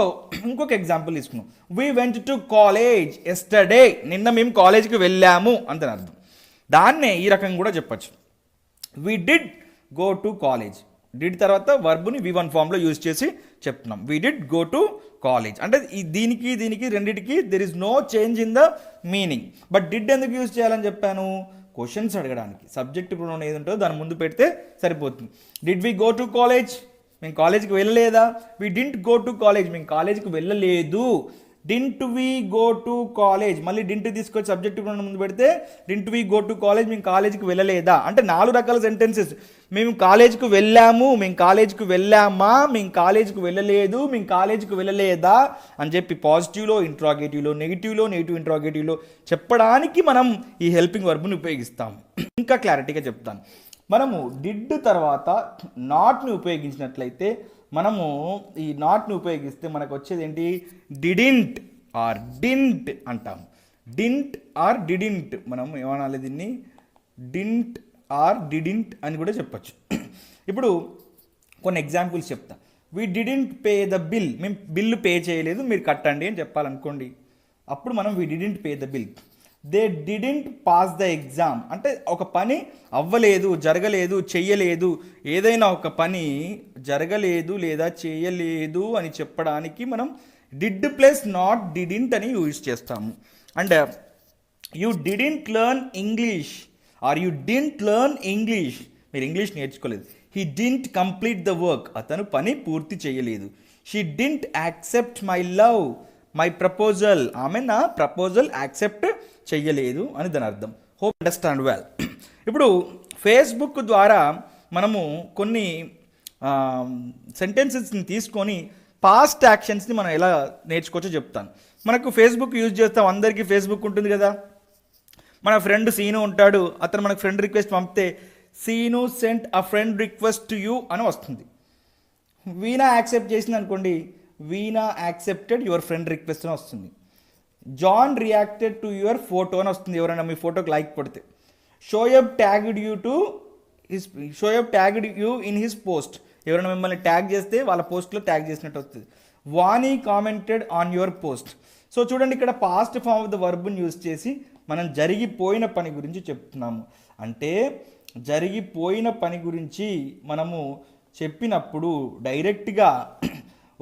ఇంకొక ఎగ్జాంపుల్ తీసుకున్నాం, we went to college yesterday, నిన్న మేము కాలేజ్కి వెళ్ళాము అని అర్థం. దాన్నే ఈ రకంగా కూడా చెప్పచ్చు, we did go to college. Did తర్వాత వర్బ్ని V1 ఫామ్లో యూజ్ చేసి చెప్తున్నాం, we did go to college. అంటే దీనికి రెండింటికి there is no change in the meaning. But did ఎందుకు యూజ్ చేయాలని చెప్పాను, క్వశ్చన్స్ అడగడానికి. సబ్జెక్ట్ ప్రొనౌన్ ఏది ఉంటుందో దాని ముందు పెడితే సరిపోతుంది. Did we go to college, మేము కాలేజ్కి వెళ్ళలేదా. We didn't go to college, మేము కాలేజ్కి వెళ్ళలేదు. Didn't we go to college, మళ్ళీ డింట్ తీసుకొచ్చి సబ్జెక్ట్ ముందు పెడితే didn't we go to college, మేము కాలేజ్కి వెళ్ళలేదా. అంటే 4 రకాల సెంటెన్సెస్, మేము కాలేజ్కి వెళ్ళాము, మేము కాలేజ్కి వెళ్ళామా, మేము కాలేజ్కి వెళ్ళలేదు, మేము కాలేజ్కి వెళ్ళలేదా అని చెప్పి పాజిటివ్లో, ఇంట్రాగేటివ్లో, నెగిటివ్ ఇంట్రాగేటివ్లో చెప్పడానికి మనం ఈ హెల్పింగ్ వర్బ్ని ఉపయోగిస్తాము. ఇంకా క్లారిటీగా చెప్తాను. మనము డిడ్ తర్వాత నాట్ని ఉపయోగించినట్లయితే, మనము ఈ నాట్ని ఉపయోగిస్తే మనకు వచ్చేది ఏంటి, డిడింట్ ఆర్ డింట్ అంటాము. డింట్ ఆర్ డిడింట్, మనం ఏమనాలి దీన్ని, డింట్ ఆర్ డిడింట్ అని కూడా చెప్పచ్చు. ఇప్పుడు కొన్ని ఎగ్జాంపుల్స్ చెప్తా. We didn't pay the bill, మేము బిల్లు పే చేయలేదు, మీరు కట్టండి అని చెప్పాలనుకోండి, అప్పుడు మనం we didn't pay the bill. They didn't pass the exam, అంటే ఒక పని అవ్వలేదు, జరగలేదు, చెయ్యలేదు, ఏదైనా ఒక పని జరగలేదు లేదా చేయలేదు అని చెప్పడానికి మనం డిడ్ ప్లస్ నాట్ డిడింట్ అని యూజ్ చేస్తాము. And you didn't learn English are you didn't learn English, మీరు ఇంగ్లీష్ నేర్చుకోలేదు. He didn't complete the work, అతను పని పూర్తి చేయలేదు. She didn't accept my love, my proposal, ఆమె నా ప్రపోజల్ యాక్సెప్ట్ చెయ్యలేదు అని దాని అర్థం. Hope understand well. ఇప్పుడు ఫేస్బుక్ ద్వారా మనము కొన్ని సెంటెన్సెస్ని తీసుకొని పాస్ట్ యాక్షన్స్ని మనం ఎలా నేర్చుకోవచ్చో చెప్తాను. మనకు ఫేస్బుక్ యూజ్ చేస్తాం, అందరికీ ఫేస్బుక్ ఉంటుంది కదా. మన ఫ్రెండ్ సీను ఉంటాడు, అతను మనకు ఫ్రెండ్ రిక్వెస్ట్ పంపితే Seenu sent a friend request to you అని వస్తుంది. వీణా యాక్సెప్ట్ చేసింది అనుకోండి, Veena accepted your friend request అని వస్తుంది. John reacted to your photo అని వస్తుంది, ఎవరైనా మీ ఫోటోకి లైక్ కొడితే. Shoaib tagged you in his post. ఎవరైనా మిమ్మల్ని ట్యాగ్ చేస్తే వాళ్ళ పోస్ట్లో ట్యాగ్ చేసినట్టు వస్తుంది. Vani commented on your post. So చూడండి, ఇక్కడ పాస్ట్ ఫామ్ ఆఫ్ ద వర్బ్ని యూజ్ చేసి మనం జరిగిపోయిన పని గురించి చెప్తున్నాము. అంటే జరిగిపోయిన పని గురించి మనము చెప్పినప్పుడు డైరెక్ట్గా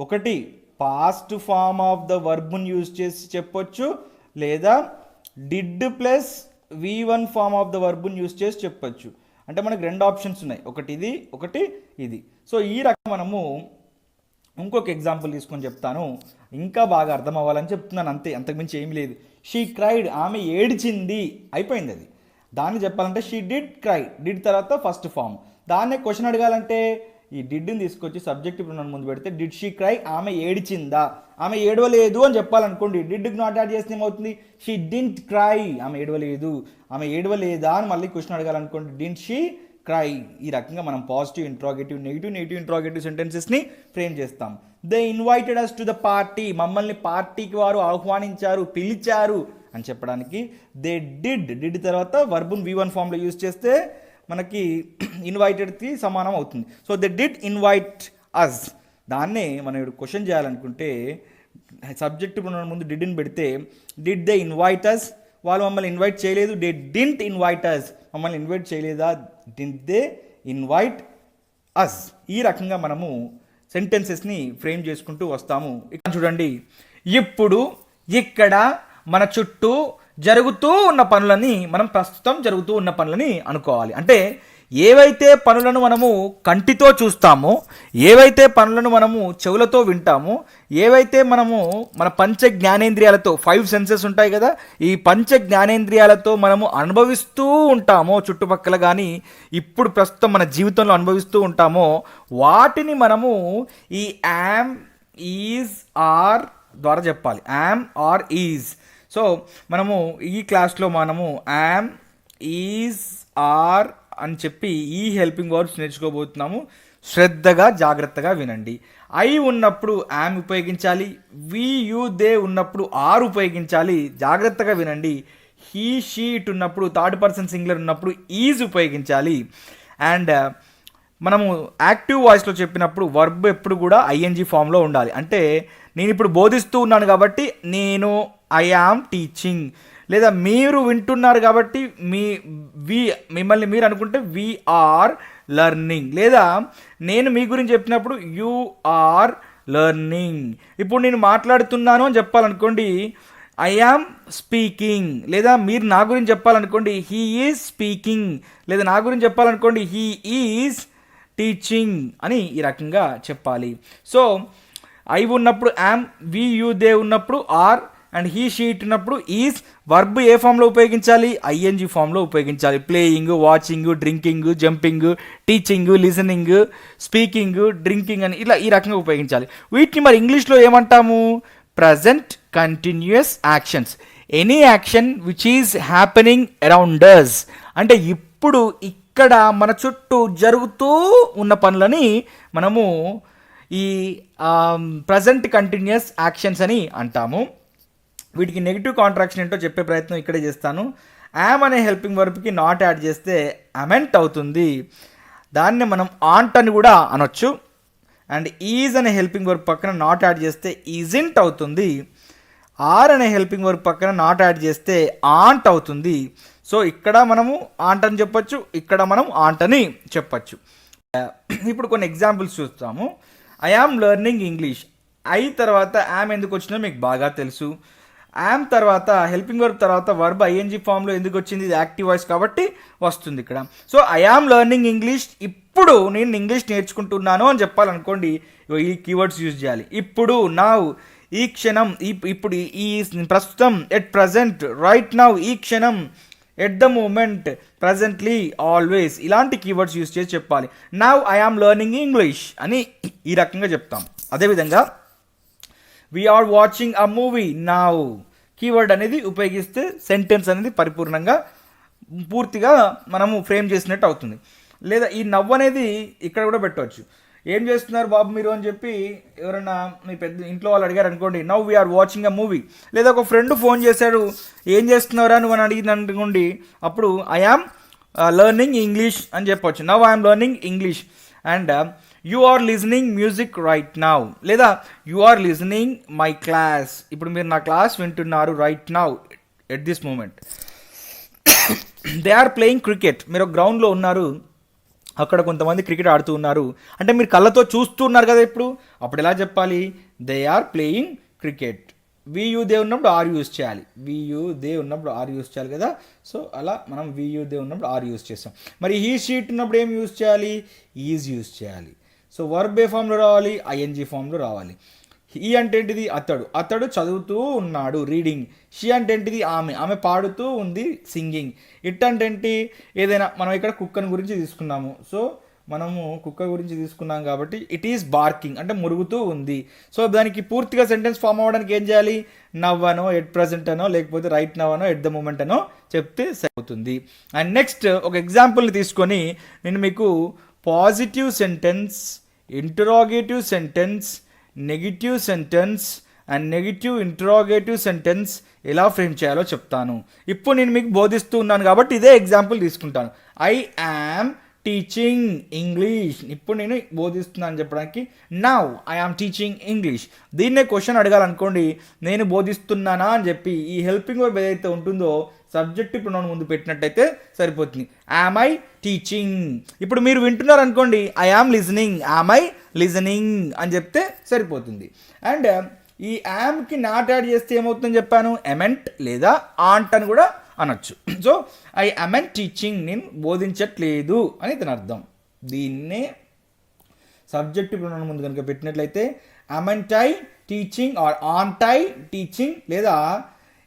ఒకటి పాస్ట్ ఫామ్ ఆఫ్ ద వర్బ్ని యూజ్ చేసి చెప్పొచ్చు, లేదా did plus V1 form of the వర్బ్ని యూజ్ చేసి చెప్పొచ్చు. అంటే మనకు రెండు ఆప్షన్స్ ఉన్నాయి, ఒకటి ఇది, ఒకటి ఇది. సో ఈ రకం మనము ఇంకొక ఎగ్జాంపుల్ తీసుకొని చెప్తాను, ఇంకా బాగా అర్థం అవ్వాలని చెప్తున్నాను, అంతే, అంతకుమించి ఏం లేదు. షీ క్రైడ్, ఆమె ఏడ్చింది, అయిపోయింది అది. దాన్ని చెప్పాలంటే షీ డిడ్ క్రై, డిడ్ తర్వాత ఫస్ట్ ఫామ్. దాన్నే క్వశ్చన్ అడగాలంటే ఈ డిడ్ని తీసుకొచ్చి సబ్జెక్ట్ ప్రొనౌన్ ముందు పెడితే డిడ్ షీ క్రై, ఆమె ఏడ్చిందా, ఆమె ఏడవలేదు అని చెప్పాలనుకోండి. డిడ్కి నాట్ యాడ్ చేస్తే ఏమవుతుంది, షీ డింట్ క్రై, ఆమె ఏడవలేదు, ఆమె ఏడవలేదా అని మళ్ళీ క్వశ్చన్ అడగాలనుకోండి, డింట్ షీ క్రై. ఈ రకంగా మనం పాజిటివ్ ఇంట్రాగేటివ్, నెగిటివ్ ఇంట్రాగేటివ్ సెంటెన్సెస్ని ఫ్రేమ్ చేస్తాం. They invited us to the party, మమ్మల్ని పార్టీకి వారు ఆహ్వానించారు, పిలిచారు అని చెప్పడానికి దే డిడ్ తర్వాత వర్బున్ V1 ఫామ్లో యూజ్ చేస్తే మనకి ఇన్వైటెడ్కి సమానం అవుతుంది. So they did invite us. దాన్నే మనం ఇప్పుడు క్వశ్చన్ చేయాలనుకుంటే సబ్జెక్ట్ ప్రొనౌన్ ముందు డిడ్ని పెడితే డిడ్ దే ఇన్వైట్ అస్, వాళ్ళు మమ్మల్ని ఇన్వైట్ చేయలేదు. దే డింట్ ఇన్వైట్ అస్, మమ్మల్ని ఇన్వైట్ చేయలేదా, డింట్ దే ఇన్వైట్ అస్. ఈ రకంగా మనము సెంటెన్సెస్ని ఫ్రేమ్ చేసుకుంటూ వస్తాము. ఇక్కడ చూడండి, ఇప్పుడు ఇక్కడ మన చుట్టూ జరుగుతూ ఉన్న పనులని మనం ప్రస్తుతం జరుగుతూ ఉన్న పనులని అనుకోవాలి. అంటే ఏవైతే పనులను మనము కంటితో చూస్తామో, ఏవైతే పనులను మనము చెవులతో వింటామో, ఏవైతే మనము మన పంచ జ్ఞానేంద్రియాలతో 5 సెన్సెస్ ఉంటాయి కదా, ఈ పంచ జ్ఞానేంద్రియాలతో మనము అనుభవిస్తూ ఉంటామో చుట్టుపక్కల, కానీ ఇప్పుడు ప్రస్తుతం మన జీవితంలో అనుభవిస్తూ ఉంటామో, వాటిని మనము ఈ యామ్, ఈజ్, ఆర్ ద్వారా చెప్పాలి. Yam, are, is. సో మనము ఈ క్లాస్లో మనము యామ్, ఈజ్, ఆర్ అని చెప్పి ఈ హెల్పింగ్ వర్బ్స్ నేర్చుకోబోతున్నాము. శ్రద్ధగా జాగ్రత్తగా వినండి. ఐ ఉన్నప్పుడు యామ్ ఉపయోగించాలి, వి, యు, దే ఉన్నప్పుడు ఆర్ ఉపయోగించాలి. జాగ్రత్తగా వినండి. హీ, షీ ఇట్ ఉన్నప్పుడు, థర్డ్ పర్సన్ సింగులర్ ఉన్నప్పుడు ఈజ్ ఉపయోగించాలి. అండ్ మనము యాక్టివ్ వాయిస్లో చెప్పినప్పుడు వర్బ్ ఎప్పుడు కూడా ఐఎన్జీ ఫామ్లో ఉండాలి. అంటే నేను ఇప్పుడు బోధిస్తూ ఉన్నాను కాబట్టి నేను ఐ యామ్ టీచింగ్, లేదా మీరు వింటున్నారు కాబట్టి మిమ్మల్ని మీరు అనుకుంటే వి ఆర్ లెర్నింగ్, లేదా నేను మీ గురించి చెప్పినప్పుడు యు ఆర్ లెర్నింగ్. ఇప్పుడు నేను మాట్లాడుతున్నాను అని చెప్పాలనుకోండి, ఐ యామ్ స్పీకింగ్. లేదా మీరు నా గురించి చెప్పాలనుకోండి, హీ ఈజ్ స్పీకింగ్. లేదా నా గురించి చెప్పాలనుకోండి, హీ ఈజ్ టీచింగ్ అని ఈ రకంగా చెప్పాలి. సో ఐ ఉన్నప్పుడు యామ్, వి, యు, దే ఉన్నప్పుడు are, and he, she it ఉన్నప్పుడు ఈజ్. వర్బ్ ఏ ఫామ్లో ఉపయోగించాలి, ఐఎన్జీ ఫామ్లో ఉపయోగించాలి. Playing, watching, drinking, jumping, teaching, listening, speaking, drinking అని ఇలా ఈ రకంగా ఉపయోగించాలి. వీటిని మరి ఇంగ్లీష్లో ఏమంటాము, present continuous actions. Any action which is happening around us. అంటే ఇప్పుడు ఇక్కడ మన చుట్టూ జరుగుతూ ఉన్న పనులని మనము ఈ ప్రజెంట్ కంటిన్యూయస్ యాక్షన్స్ అని అంటాము. వీటికి నెగిటివ్ కాంట్రాక్షన్ ఏంటో చెప్పే ప్రయత్నం ఇక్కడే చేస్తాను. యామ్ అనే హెల్పింగ్ వర్బ్కి నాట్ యాడ్ చేస్తే అమెంట్ అవుతుంది. దాన్ని మనం ఆంట్ అని కూడా అనొచ్చు. అండ్ ఈజ్ అనే హెల్పింగ్ వర్బ్ పక్కన నాట్ యాడ్ చేస్తే ఈజింట్ అవుతుంది. ఆర్ అనే హెల్పింగ్ వర్బ్ పక్కన నాట్ యాడ్ చేస్తే ఆంట్ అవుతుంది. సో ఇక్కడ మనము ఆంట్ అని చెప్పొచ్చు, ఇక్కడ మనం ఆంట్ అని చెప్పచ్చు. ఇప్పుడు కొన్ని ఎగ్జాంపుల్స్ చూస్తాము. I am learning English. I తర్వాత యామ్ ఎందుకు వచ్చిందో మీకు బాగా తెలుసు. యామ్ తర్వాత హెల్పింగ్ వర్బ్ తర్వాత వర్బ్ ఐఎన్జీ ఫామ్లో ఎందుకు వచ్చింది, ఇది యాక్టివ్ వాయిస్ కాబట్టి వస్తుంది ఇక్కడ. So I am learning English, ఇప్పుడు నేను ఇంగ్లీష్ నేర్చుకుంటున్నాను అని చెప్పాలనుకోండి, ఈ కీవర్డ్స్ యూజ్ చేయాలి. ఇప్పుడు, నౌ, ఈ క్షణం, ఇప్పుడు, ఈ ప్రస్తుతం, ఎట్ ప్రజెంట్, రైట్ నౌ, ఈ క్షణం, at the moment, presently, always, ఇలాంటి కీవర్డ్స్ యూజ్ చేసి చెప్పాలి. Now I am learning English అని ఈ రకంగా చెప్తాం. అదేవిధంగా we are watching a movie now keyword అనేది ఉపయోగిస్తే సెంటెన్స్ అనేది పరిపూర్ణంగా పూర్తిగా మనము ఫ్రేమ్ చేసినట్టు అవుతుంది. లేదా ఈ నవ్వు అనేది ఇక్కడ కూడా పెట్టవచ్చు. ఏం చేస్తున్నారు బాబు మీరు అని చెప్పి ఎవరైనా మీ పెద్ద ఇంట్లో వాళ్ళు అడిగారు అనుకోండి, now we are watching a movie. లేదా ఒక ఫ్రెండ్ ఫోన్ చేశాడు, ఏం చేస్తున్నారా నువ్వు అని అడిగింది అనుకోండి, అప్పుడు ఐ యామ్ లెర్నింగ్ ఇంగ్లీష్ అని చెప్పొచ్చు. Now I'm learning English. And you are listening music right now, లేదా you are listening my class, ఇప్పుడు మీరు నా క్లాస్ వింటున్నారు right now at this moment. They are playing cricket, మీరు ఒక గ్రౌండ్లో ఉన్నారు, అక్కడ కొంతమంది క్రికెట్ ఆడుతూ ఉన్నారు అంటే మీరు కళ్ళతో చూస్తున్నారు కదా. ఇప్పుడు అప్పుడు ఎలా చెప్పాలి? They are playing cricket. We you they ఉన్నప్పుడు ఆర్ యూస్ చేయాలి, వియు దే ఉన్నప్పుడు ఆర్ యూస్ చేయాలి కదా. సో అలా మనం వియు దే ఉన్నప్పుడు ఆర్ యూస్ చేస్తాం. మరి హీ షీట్ ఉన్నప్పుడు ఏం యూస్ చేయాలి? ఈజ్ యూస్ చేయాలి. సో వర్బ్ ఏ ఫామ్లో రావాలి, ఐఎన్జీ ఫామ్లో రావాలి. ఈ అంటే ఏంటిది? అతడు, అతడు చదువుతూ ఉన్నాడు రీడింగ్. షీ అంటే ఏంటిది? ఆమె, ఆమె పాడుతూ ఉంది సింగింగ్. ఇట్ అంటే ఏంటి? ఏదైనా మనం ఇక్కడ కుక్కను గురించి తీసుకున్నాము, సో మనము కుక్క గురించి తీసుకున్నాం కాబట్టి ఇట్ ఈస్ బార్కింగ్ అంటే మురుగుతూ ఉంది. సో దానికి పూర్తిగా సెంటెన్స్ ఫామ్ అవ్వడానికి ఏం చేయాలి? నవ్ అనో, ఎట్ ప్రజెంట్ అనో, లేకపోతే రైట్ నవ్ అనో, ఎట్ ద మూమెంట్ అనో చెప్తే సరిపోతుంది. అండ్ నెక్స్ట్ ఒక ఎగ్జాంపుల్ని తీసుకొని నేను మీకు positive sentence, interrogative sentence, negative sentence and negative interrogative sentence ఎలా ఫ్రేమ్ చేయాలో చెప్తాను. ఇప్పుడు నేను మీకు బోధిస్తూ ఉన్నాను కాబట్టి ఇదే ఎగ్జాంపుల్ తీసుకుంటాను. I am teaching English. ఇప్పుడు నేను బోధిస్తున్నాను చెప్పడానికి now I yam teaching English. దీన్నే క్వశ్చన్ అడగాలనుకోండి, నేను బోధిస్తున్నానా అని చెప్పి ఈ హెల్పింగ్ వర్బ్ ఏదైతే ఉంటుందో సబ్జెక్టివ్ ప్రొనౌన్ ముందు పెట్టినట్టయితే సరిపోతుంది. Am I teaching. ఇప్పుడు మీరు వింటున్నారు అనుకోండి, I am listening, am I listening అని చెప్తే సరిపోతుంది. అండ్ ఈ యామ్కి నాట్ యాడ్ చేస్తే ఏమవుతుందని చెప్పాను? ఎమెంట్ లేదా ఆంట్ అని కూడా అనొచ్చు. సో ఐ అమెంట్ టీచింగ్, నేను బోధించట్లేదు అని తన అర్థం. దీన్నే సబ్జెక్టివ్ ప్రొనౌన్ ముందు కనుక పెట్టినట్లయితే amn't I teaching or aren't I teaching, లేదా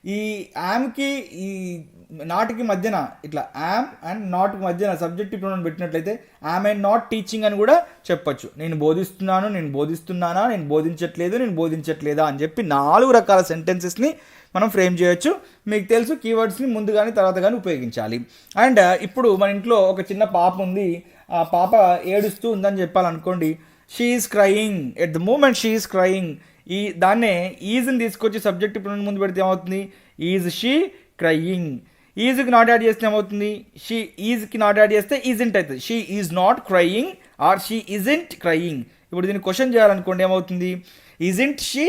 ఈ యామ్కి ఈ నాట్కి మధ్యన ఇట్లా యామ్ అండ్ నాట్కి మధ్యన సబ్జెక్టివ్ ప్రొనౌన్ పెట్టినట్లయితే యామ్ అండ్ నాట్ టీచింగ్ అని కూడా చెప్పొచ్చు. నేను బోధిస్తున్నాను, నేను బోధిస్తున్నానా, నేను బోధించట్లేదు, నేను బోధించట్లేదా అని చెప్పి 4 రకాల సెంటెన్సెస్ని మనం ఫ్రేమ్ చేయొచ్చు. మీకు తెలుసు కీవర్డ్స్ని ముందు కానీ తర్వాత కానీ ఉపయోగించాలి. అండ్ ఇప్పుడు మన ఇంట్లో ఒక చిన్న పాప ఉంది, ఆ పాప ఏడుస్తూ ఉందని చెప్పాలనుకోండి, she is crying, at the moment she is crying. ఈ దాన్నే ఈజ్ని తీసుకొచ్చి సబ్జెక్టివ్ ప్రొనౌన్ ముందు పెడితే ఏమవుతుంది? Is she crying. ఈజ్కి నాట్ యాడ్ చేస్తే ఏమవుతుంది? షీ, ఈజ్కి నాట్ యాడ్ చేస్తే ఈజెంట్ అవుతుంది. She is not crying or she isn't crying. ఇప్పుడు దీన్ని క్వశ్చన్ చేయాలనుకోండి ఏమవుతుంది? Isn't she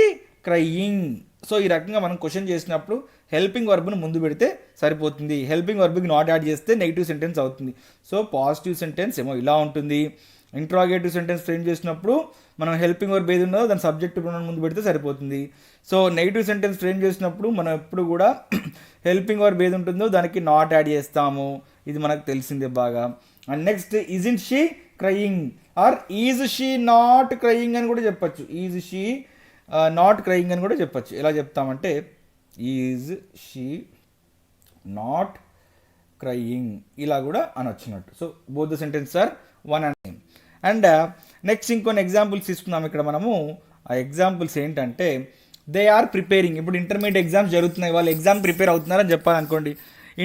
crying. సో ఈ రకంగా మనం క్వశ్చన్ చేసినప్పుడు హెల్పింగ్ వర్బ్ను ముందు పెడితే సరిపోతుంది. హెల్పింగ్ వర్బ్కి నాట్ యాడ్ చేస్తే నెగిటివ్ సెంటెన్స్ అవుతుంది. సో పాజిటివ్ సెంటెన్స్ ఏమో ఇలా ఉంటుంది. ఇంట్రాగేటివ్ సెంటెన్స్ ఫ్రేమ్ చేసినప్పుడు మనం హెల్పింగ్ వర్బ్ ఏది ఉన్నదో దాని సబ్జెక్టివ్ ప్రొనౌన్ ముందు పెడితే సరిపోతుంది. సో నెగిటివ్ సెంటెన్స్ ఫ్రేమ్ చేసినప్పుడు మనం ఎప్పుడు కూడా హెల్పింగ్ వర్బ్ ఏది ఉంటుందో దానికి నాట్ యాడ్ చేస్తాము. ఇది మనకు తెలిసిందే బాగా. And next isn't she crying are is she not crying అని కూడా చెప్పచ్చు. ఈజ్ షీ నాట్ క్రయింగ్ అని కూడా చెప్పచ్చు. ఎలా చెప్తామంటే ఈజ్ షీ నాట్ క్రయింగ్ ఇలా కూడా అనొచ్చినట్టు. So both the sentence are one and same. And next ఇంకొన్ని ఎగ్జాంపుల్స్ తీసుకున్నాం ఇక్కడ మనము. ఆ ఎగ్జాంపుల్స్ ఏంటంటే దే ఆర్ ప్రిపేరింగ్. ఇప్పుడు ఇంటర్మీడియట్ ఎగ్జామ్స్ జరుగుతున్నాయి, వాళ్ళు ఎగ్జామ్ ప్రిపేర్ అవుతున్నారని చెప్పాలనుకోండి,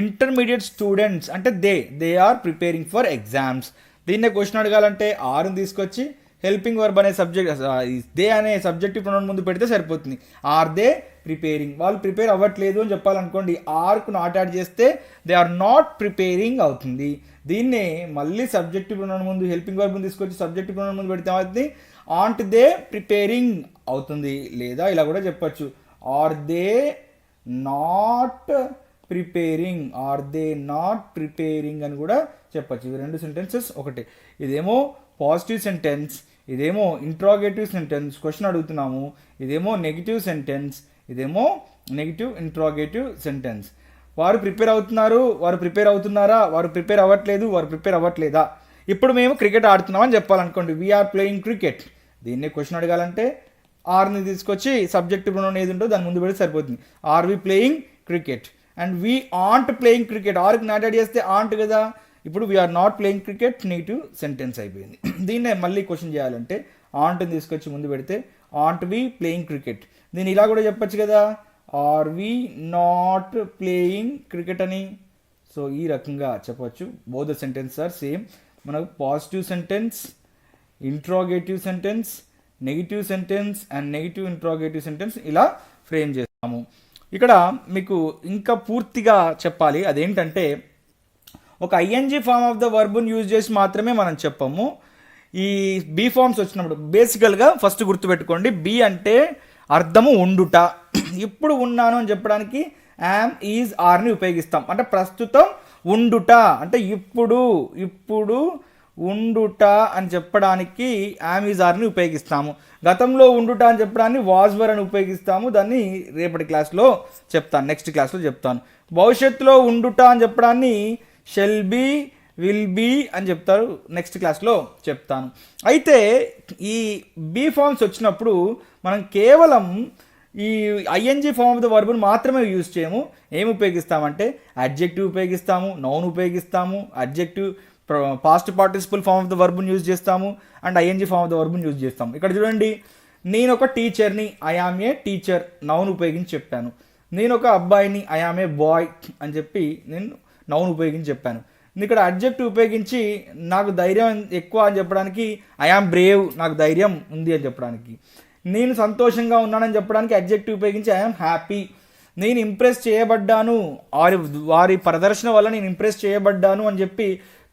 ఇంటర్మీడియట్ స్టూడెంట్స్ అంటే they are preparing for exams. దీన్నే క్వశ్చన్ అడగాలంటే ఆర్ని తీసుకొచ్చి హెల్పింగ్ వర్బ్ అనే సబ్జెక్ట్, దే అనే సబ్జెక్టివ్ ప్రొనౌన్ ముందు పెడితే సరిపోతుంది. Are they preparing. వాళ్ళు ప్రిపేర్ అవ్వట్లేదు అని చెప్పాలనుకోండి, ఆర్కు నాట్ యాడ్ చేస్తే దే ఆర్ నాట్ ప్రిపేరింగ్ అవుతుంది. దీన్నే మళ్ళీ సబ్జెక్టివ్ ప్రొనౌన్ ముందు హెల్పింగ్ వర్బ్ తీసుకొచ్చి సబ్జెక్టివ్ ప్రొనౌన్ ముందు పెడితే అవుతుంది ఆంట్ దే ప్రిపేరింగ్ అవుతుంది. లేదా ఇలా కూడా చెప్పచ్చు, are they not preparing, are they not preparing అని కూడా చెప్పచ్చు. ఇవి రెండు సెంటెన్సెస్ ఒకటే. ఇదేమో పాజిటివ్ సెంటెన్స్, ఇదేమో ఇంట్రాగేటివ్ సెంటెన్స్ క్వశ్చన్ అడుగుతున్నాము, ఇదేమో నెగిటివ్ సెంటెన్స్, ఇదేమో నెగిటివ్ ఇంట్రాగేటివ్ సెంటెన్స్. వారు ప్రిపేర్ అవుతున్నారు, వారు ప్రిపేర్ అవుతున్నారా, వారు ప్రిపేర్ అవ్వట్లేదు, వారు ప్రిపేర్ అవ్వట్లేదా. ఇప్పుడు మేము క్రికెట్ ఆడుతున్నామని చెప్పాలనుకోండి, వీఆర్ ప్లేయింగ్ క్రికెట్. దీన్ని క్వశ్చన్ అడగాలంటే ఆర్ని తీసుకొచ్చి సబ్జెక్టివ్ ప్రొనౌన్ ఏది ఉంటుందో దాని ముందు పెడితే సరిపోతుంది. Are we playing cricket and we aren't playing cricket. ఆర్కి నాట్ యాడ్ చేస్తే ఆంట్ కదా. ఇప్పుడు we are not playing cricket negative sentence అయిపోయింది. దీన్నే మళ్ళీ క్వశ్చన్ చేయాలంటే ఆంట్ని తీసుకొచ్చి ముందు పెడితే ఆంట్ వి ప్లేయింగ్ క్రికెట్. దీన్ని ఇలా కూడా చెప్పచ్చు కదా, are we not playing cricket అని. సో ఈ రకంగా చెప్పవచ్చు. Both the sentence are same. మనకు positive sentence, interrogative sentence, negative sentence and negative interrogative sentence ఇలా ఫ్రేమ్ చేస్తాము. ఇక్కడ మీకు ఇంకా పూర్తిగా చెప్పాలి, అదేంటంటే ఒక ఐఎన్జీ ఫామ్ ఆఫ్ ద వర్బ్ని యూజ్ చేసి మాత్రమే మనం చెప్పము. ఈ బీ ఫామ్స్ వచ్చినప్పుడు బేసికల్గా ఫస్ట్ గుర్తుపెట్టుకోండి, బీ అంటే అర్థము ఉండుట. ఇప్పుడు ఉన్నాను అని చెప్పడానికి యామ్, ఈజ్, ఆర్ని ఉపయోగిస్తాం. అంటే ప్రస్తుతం ఉండుట అంటే ఇప్పుడు ఉండుట అని చెప్పడానికి యామ్, ఈజ్, ఆర్ని ఉపయోగిస్తాము. గతంలో ఉండుట అని చెప్పడాన్ని వాజ్, వర్ అని ఉపయోగిస్తాము. దాన్ని రేపటి క్లాస్లో చెప్తాను, నెక్స్ట్ క్లాస్లో చెప్తాను. భవిష్యత్తులో ఉండుట అని చెప్పడాన్ని షెల్ బీ, విల్ బీ అని చెప్తారు, నెక్స్ట్ క్లాస్లో చెప్తాను. అయితే ఈ బీ ఫామ్స్ వచ్చినప్పుడు మనం కేవలం ఈ ఐఎన్జీ ఫామ్ ఆఫ్ ద వర్బ్ని మాత్రమే యూజ్ చేయము. ఏమి ఉపయోగిస్తామంటే అడ్జెక్టివ్ ఉపయోగిస్తాము, నౌన్ ఉపయోగిస్తాము, adjective past participle form of the వర్బ్ని యూజ్ చేస్తాము, and ING form of the వర్బ్ని యూజ్ చేస్తాము. ఇక్కడ చూడండి, నేను ఒక టీచర్ని, I am a teacher, noun ఉపయోగించి చెప్పాను. నేను ఒక అబ్బాయిని, ఐ ఆమ్ ఏ బాయ్ అని చెప్పి నేను నౌన్ ఉపయోగించి చెప్పాను. ఇక్కడ అడ్జెక్టివ్ ఉపయోగించి నాకు ధైర్యం ఎక్కువ అని చెప్పడానికి ఐ ఆమ్ బ్రేవ్, నాకు ధైర్యం ఉంది అని చెప్పడానికి. నేను సంతోషంగా ఉన్నానని చెప్పడానికి అడ్జెక్టివ్ ఉపయోగించి ఐ ఆమ్ హ్యాపీ. నేను ఇంప్రెస్ చేయబడ్డాను, వారి ప్రదర్శన వల్ల నేను ఇంప్రెస్ చేయబడ్డాను అని చెప్పి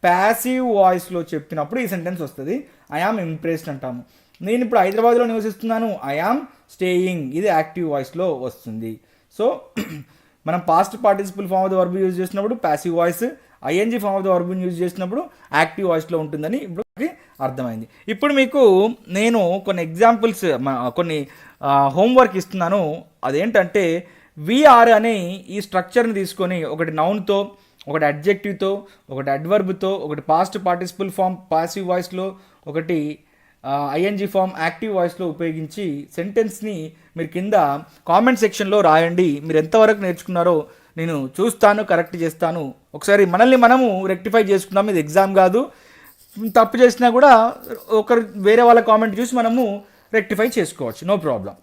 ప్యాసివ్ వాయిస్లో చెప్పినప్పుడు ఈ సెంటెన్స్ వస్తుంది, ఐ ఆమ్ ఇంప్రెస్డ్ అంటాము. నేను ఇప్పుడు హైదరాబాద్లో నివసిస్తున్నాను, ఐ ఆమ్ స్టేయింగ్, ఇది యాక్టివ్ వాయిస్లో వస్తుంది. సో మనం past participle form of the verb use చేసినప్పుడు passive voice, ING form of the వర్బ్ని యూజ్ చేసినప్పుడు యాక్టివ్ వాయిస్లో ఉంటుందని ఇప్పుడు అర్థమైంది. ఇప్పుడు మీకు నేను కొన్ని ఎగ్జాంపుల్స్, కొన్ని హోంవర్క్ ఇస్తున్నాను. అదేంటంటే విఆర్ అనే ఈ స్ట్రక్చర్ని తీసుకొని ఒకటి నౌన్తో, ఒకటి అడ్జెక్టివ్తో, ఒకటి అడ్వర్బ్తో, ఒకటి పాస్ట్ పార్టిసిపల్ ఫామ్ పాసివ్ వాయిస్లో, ఒకటి ఐఎన్జీ ఫామ్ యాక్టివ్ వాయిస్లో ఉపయోగించి సెంటెన్స్ని మీరు కింద కామెంట్ సెక్షన్లో రాయండి. మీరు ఎంతవరకు నేర్చుకున్నారో నేను చూస్తాను, కరెక్ట్ చేస్తాను. ఒకసారి మనల్ని మనము రెక్టిఫై చేసుకుందాం. ఇది ఎగ్జామ్ కాదు, తప్పు చేసినా కూడా ఒకరు వేరే వాళ్ళ కామెంట్ చూసి మనము రెక్టిఫై చేసుకోవచ్చు, నో ప్రాబ్లం.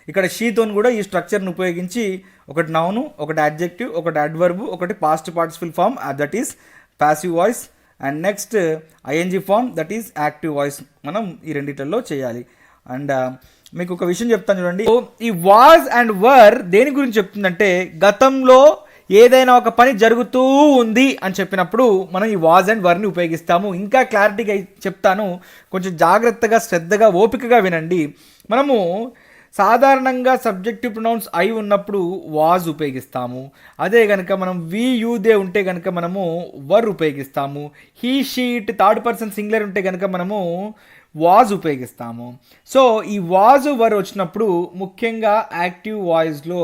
ఇక్కడ షీతోని కూడా ఈ స్ట్రక్చర్ని ఉపయోగించి ఒకటి నౌను, ఒకటి అడ్జెక్టివ్, ఒకటి అడ్వర్బ్, ఒకటి past participle form that is passive voice, and next ING form that is active voice మనం ఈ రెండిట్లలో చేయాలి. అండ్ మీకు ఒక విషయం చెప్తాను చూడండి, ఈ వాజ్ అండ్ వర్ దేని గురించి చెప్తుందంటే గతంలో ఏదైనా ఒక పని జరుగుతూ ఉంది అని చెప్పినప్పుడు మనం ఈ వాజ్ అండ్ వర్ని ఉపయోగిస్తాము. ఇంకా క్లారిటీగా చెప్తాను, కొంచెం జాగ్రత్తగా శ్రద్ధగా ఓపికగా వినండి. మనము సాధారణంగా సబ్జెక్టివ్ ప్రొనౌన్స్ అయి ఉన్నప్పుడు వాజ్ ఉపయోగిస్తాము. అదే కనుక మనం వి యూ దే ఉంటే కనుక మనము వర్ ఉపయోగిస్తాము. He she it third person singular ఉంటే కనుక మనము వాజ్ ఉపయోగిస్తాము. సో ఈ వాజ్ వర్ వచ్చినప్పుడు ముఖ్యంగా యాక్టివ్ వాయిస్లో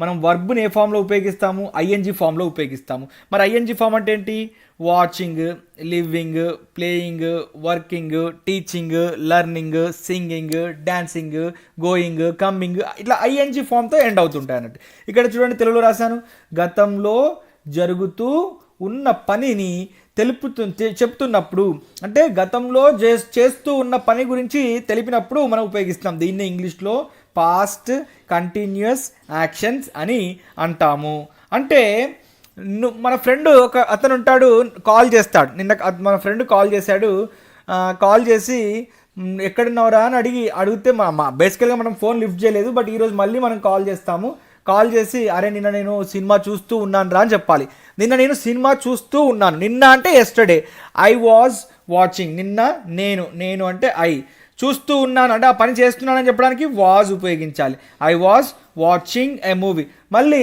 మనం వర్బ్ని ఏ ఫామ్లో ఉపయోగిస్తాము, ఐఎన్జీ ఫామ్లో ఉపయోగిస్తాము. మరి ఐఎన్జీ ఫామ్ అంటే ఏంటి? Watching, living, playing, working, teaching, learning, singing, dancing, going, coming, ఇట్లా ఐఎన్జీ ఫామ్తో ఎండ్ అవుతుంటాయి అన్నట్టు. ఇక్కడ చూడండి, తెలుగులో రాశాను, గతంలో జరుగుతూ ఉన్న పనిని చెప్తున్నప్పుడు, అంటే గతంలో చేస్తూ ఉన్న పని గురించి తెలిపినప్పుడు మనం ఉపయోగిస్తాం. దీన్ని ఇంగ్లీష్లో పాస్ట్ కంటిన్యూస్ యాక్షన్స్ అని అంటాము. అంటే మన ఫ్రెండ్ అతను ఉంటాడు, కాల్ చేస్తాడు. నిన్న మన ఫ్రెండ్ కాల్ చేశాడు. కాల్ చేసి ఎక్కడున్నావురా అని అడిగితే బేసికల్గా మనం ఫోన్ లిఫ్ట్ చేయలేదు, బట్ ఈరోజు మళ్ళీ మనం కాల్ చేస్తాము. కాల్ చేసి అరే నిన్న నేను సినిమా చూస్తూ ఉన్నాను రా అని చెప్పాలి. నిన్న నేను సినిమా చూస్తూ ఉన్నాను. నిన్న అంటే ఎస్టర్డే. I was watching. నిన్న నేను అంటే ఐ. చూస్తూ ఉన్నాను అంటే ఆ పని చేస్తున్నానని చెప్పడానికి వాజ్ ఉపయోగించాలి. I was watching a movie. మళ్ళీ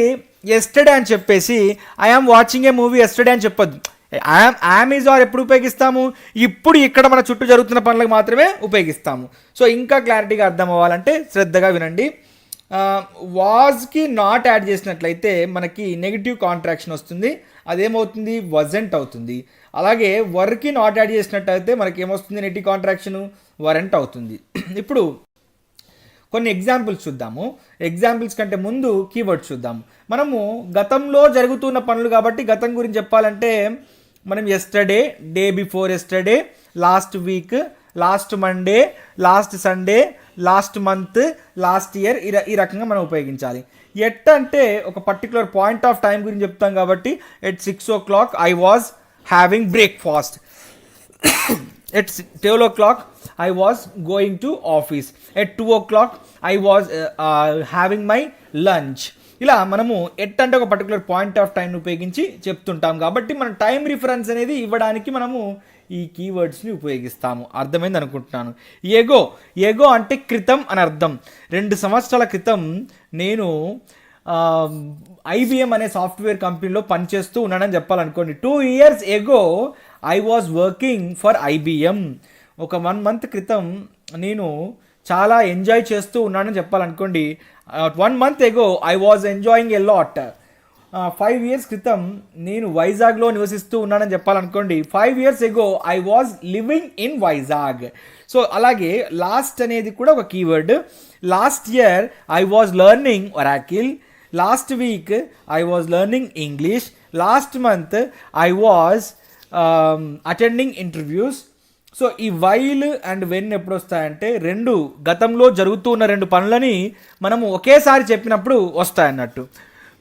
ఎస్టర్డే అని చెప్పేసి I am watching a movie yesterday అని చెప్పొద్దు. ఐఎమ్ ఈజ్ ఆర్ ఎప్పుడు ఉపయోగిస్తాము? ఇప్పుడు ఇక్కడ మన చుట్టూ జరుగుతున్న పనులకు మాత్రమే ఉపయోగిస్తాము. సో ఇంకా క్లారిటీగా అర్థం అవ్వాలంటే శ్రద్ధగా వినండి. వాజ్కి నాట్ యాడ్ చేసినట్లయితే మనకి నెగిటివ్ కాంట్రాక్షన్ వస్తుంది, అదేమవుతుంది? వజంట్ అవుతుంది. అలాగే వర్కి నాట్ యాడ్ చేసినట్లయితే మనకి ఏమొస్తుంది? నెగిటివ్ కాంట్రాక్షన్ వరెంట్ అవుతుంది. ఇప్పుడు కొన్ని ఎగ్జాంపుల్స్ చూద్దాము. ఎగ్జాంపుల్స్ కంటే ముందు కీవర్డ్స్ చూద్దాము. మనము గతంలో జరుగుతున్న పనులు కాబట్టి గతం గురించి చెప్పాలంటే మనం yesterday, day before yesterday, last week, last Monday, last Sunday, last month, last year, ఈ రకంగా మనం ఉపయోగించాలి. ఎట్ అంటే ఒక పర్టికులర్ పాయింట్ ఆఫ్ టైం గురించి చెప్తాం కాబట్టి at 6 o'clock I was having breakfast. At 12 o'clock I was going to office. At 2 o'clock I was having my lunch. ఇలా మనము ఎట్ అంటే ఒక పర్టికులర్ పాయింట్ ఆఫ్ టైంని ఉపయోగించి చెప్తుంటాం కాబట్టి మనం టైం రిఫరెన్స్ అనేది ఇవ్వడానికి మనము ఈ కీవర్డ్స్ని ఉపయోగిస్తాము. అర్థమైంది అనుకుంటున్నాను. ఎగో, ఎగో అంటే క్రితం అని అర్థం. 2 సంవత్సరాల క్రితం నేను ఐబిఎం అనే సాఫ్ట్వేర్ కంపెనీలో పనిచేస్తూ ఉన్నానని చెప్పాలనుకోండి. 2 years ago I was working for IBM. ఒక 1 month క్రితం నేను చాలా ఎంజాయ్ చేస్తూ ఉన్నానని చెప్పాలనుకోండి. 1 month ago I was enjoying a lot. 5 years క్రితం నేను వైజాగ్లో నివసిస్తూ ఉన్నానని చెప్పాలనుకోండి. 5 years ago I was living in Vizag. So అలాగే లాస్ట్ అనేది కూడా ఒక keyword. Last year I was learning Oracle. Last week I was learning English. Last month I was attending interviews. So ఈ వైల్ అండ్ వెన్ ఎప్పుడు వస్తాయంటే గతంలో జరుగుతూ ఉన్న 2 పనులని మనము ఒకేసారి చెప్పినప్పుడు వస్తాయన్నట్టు.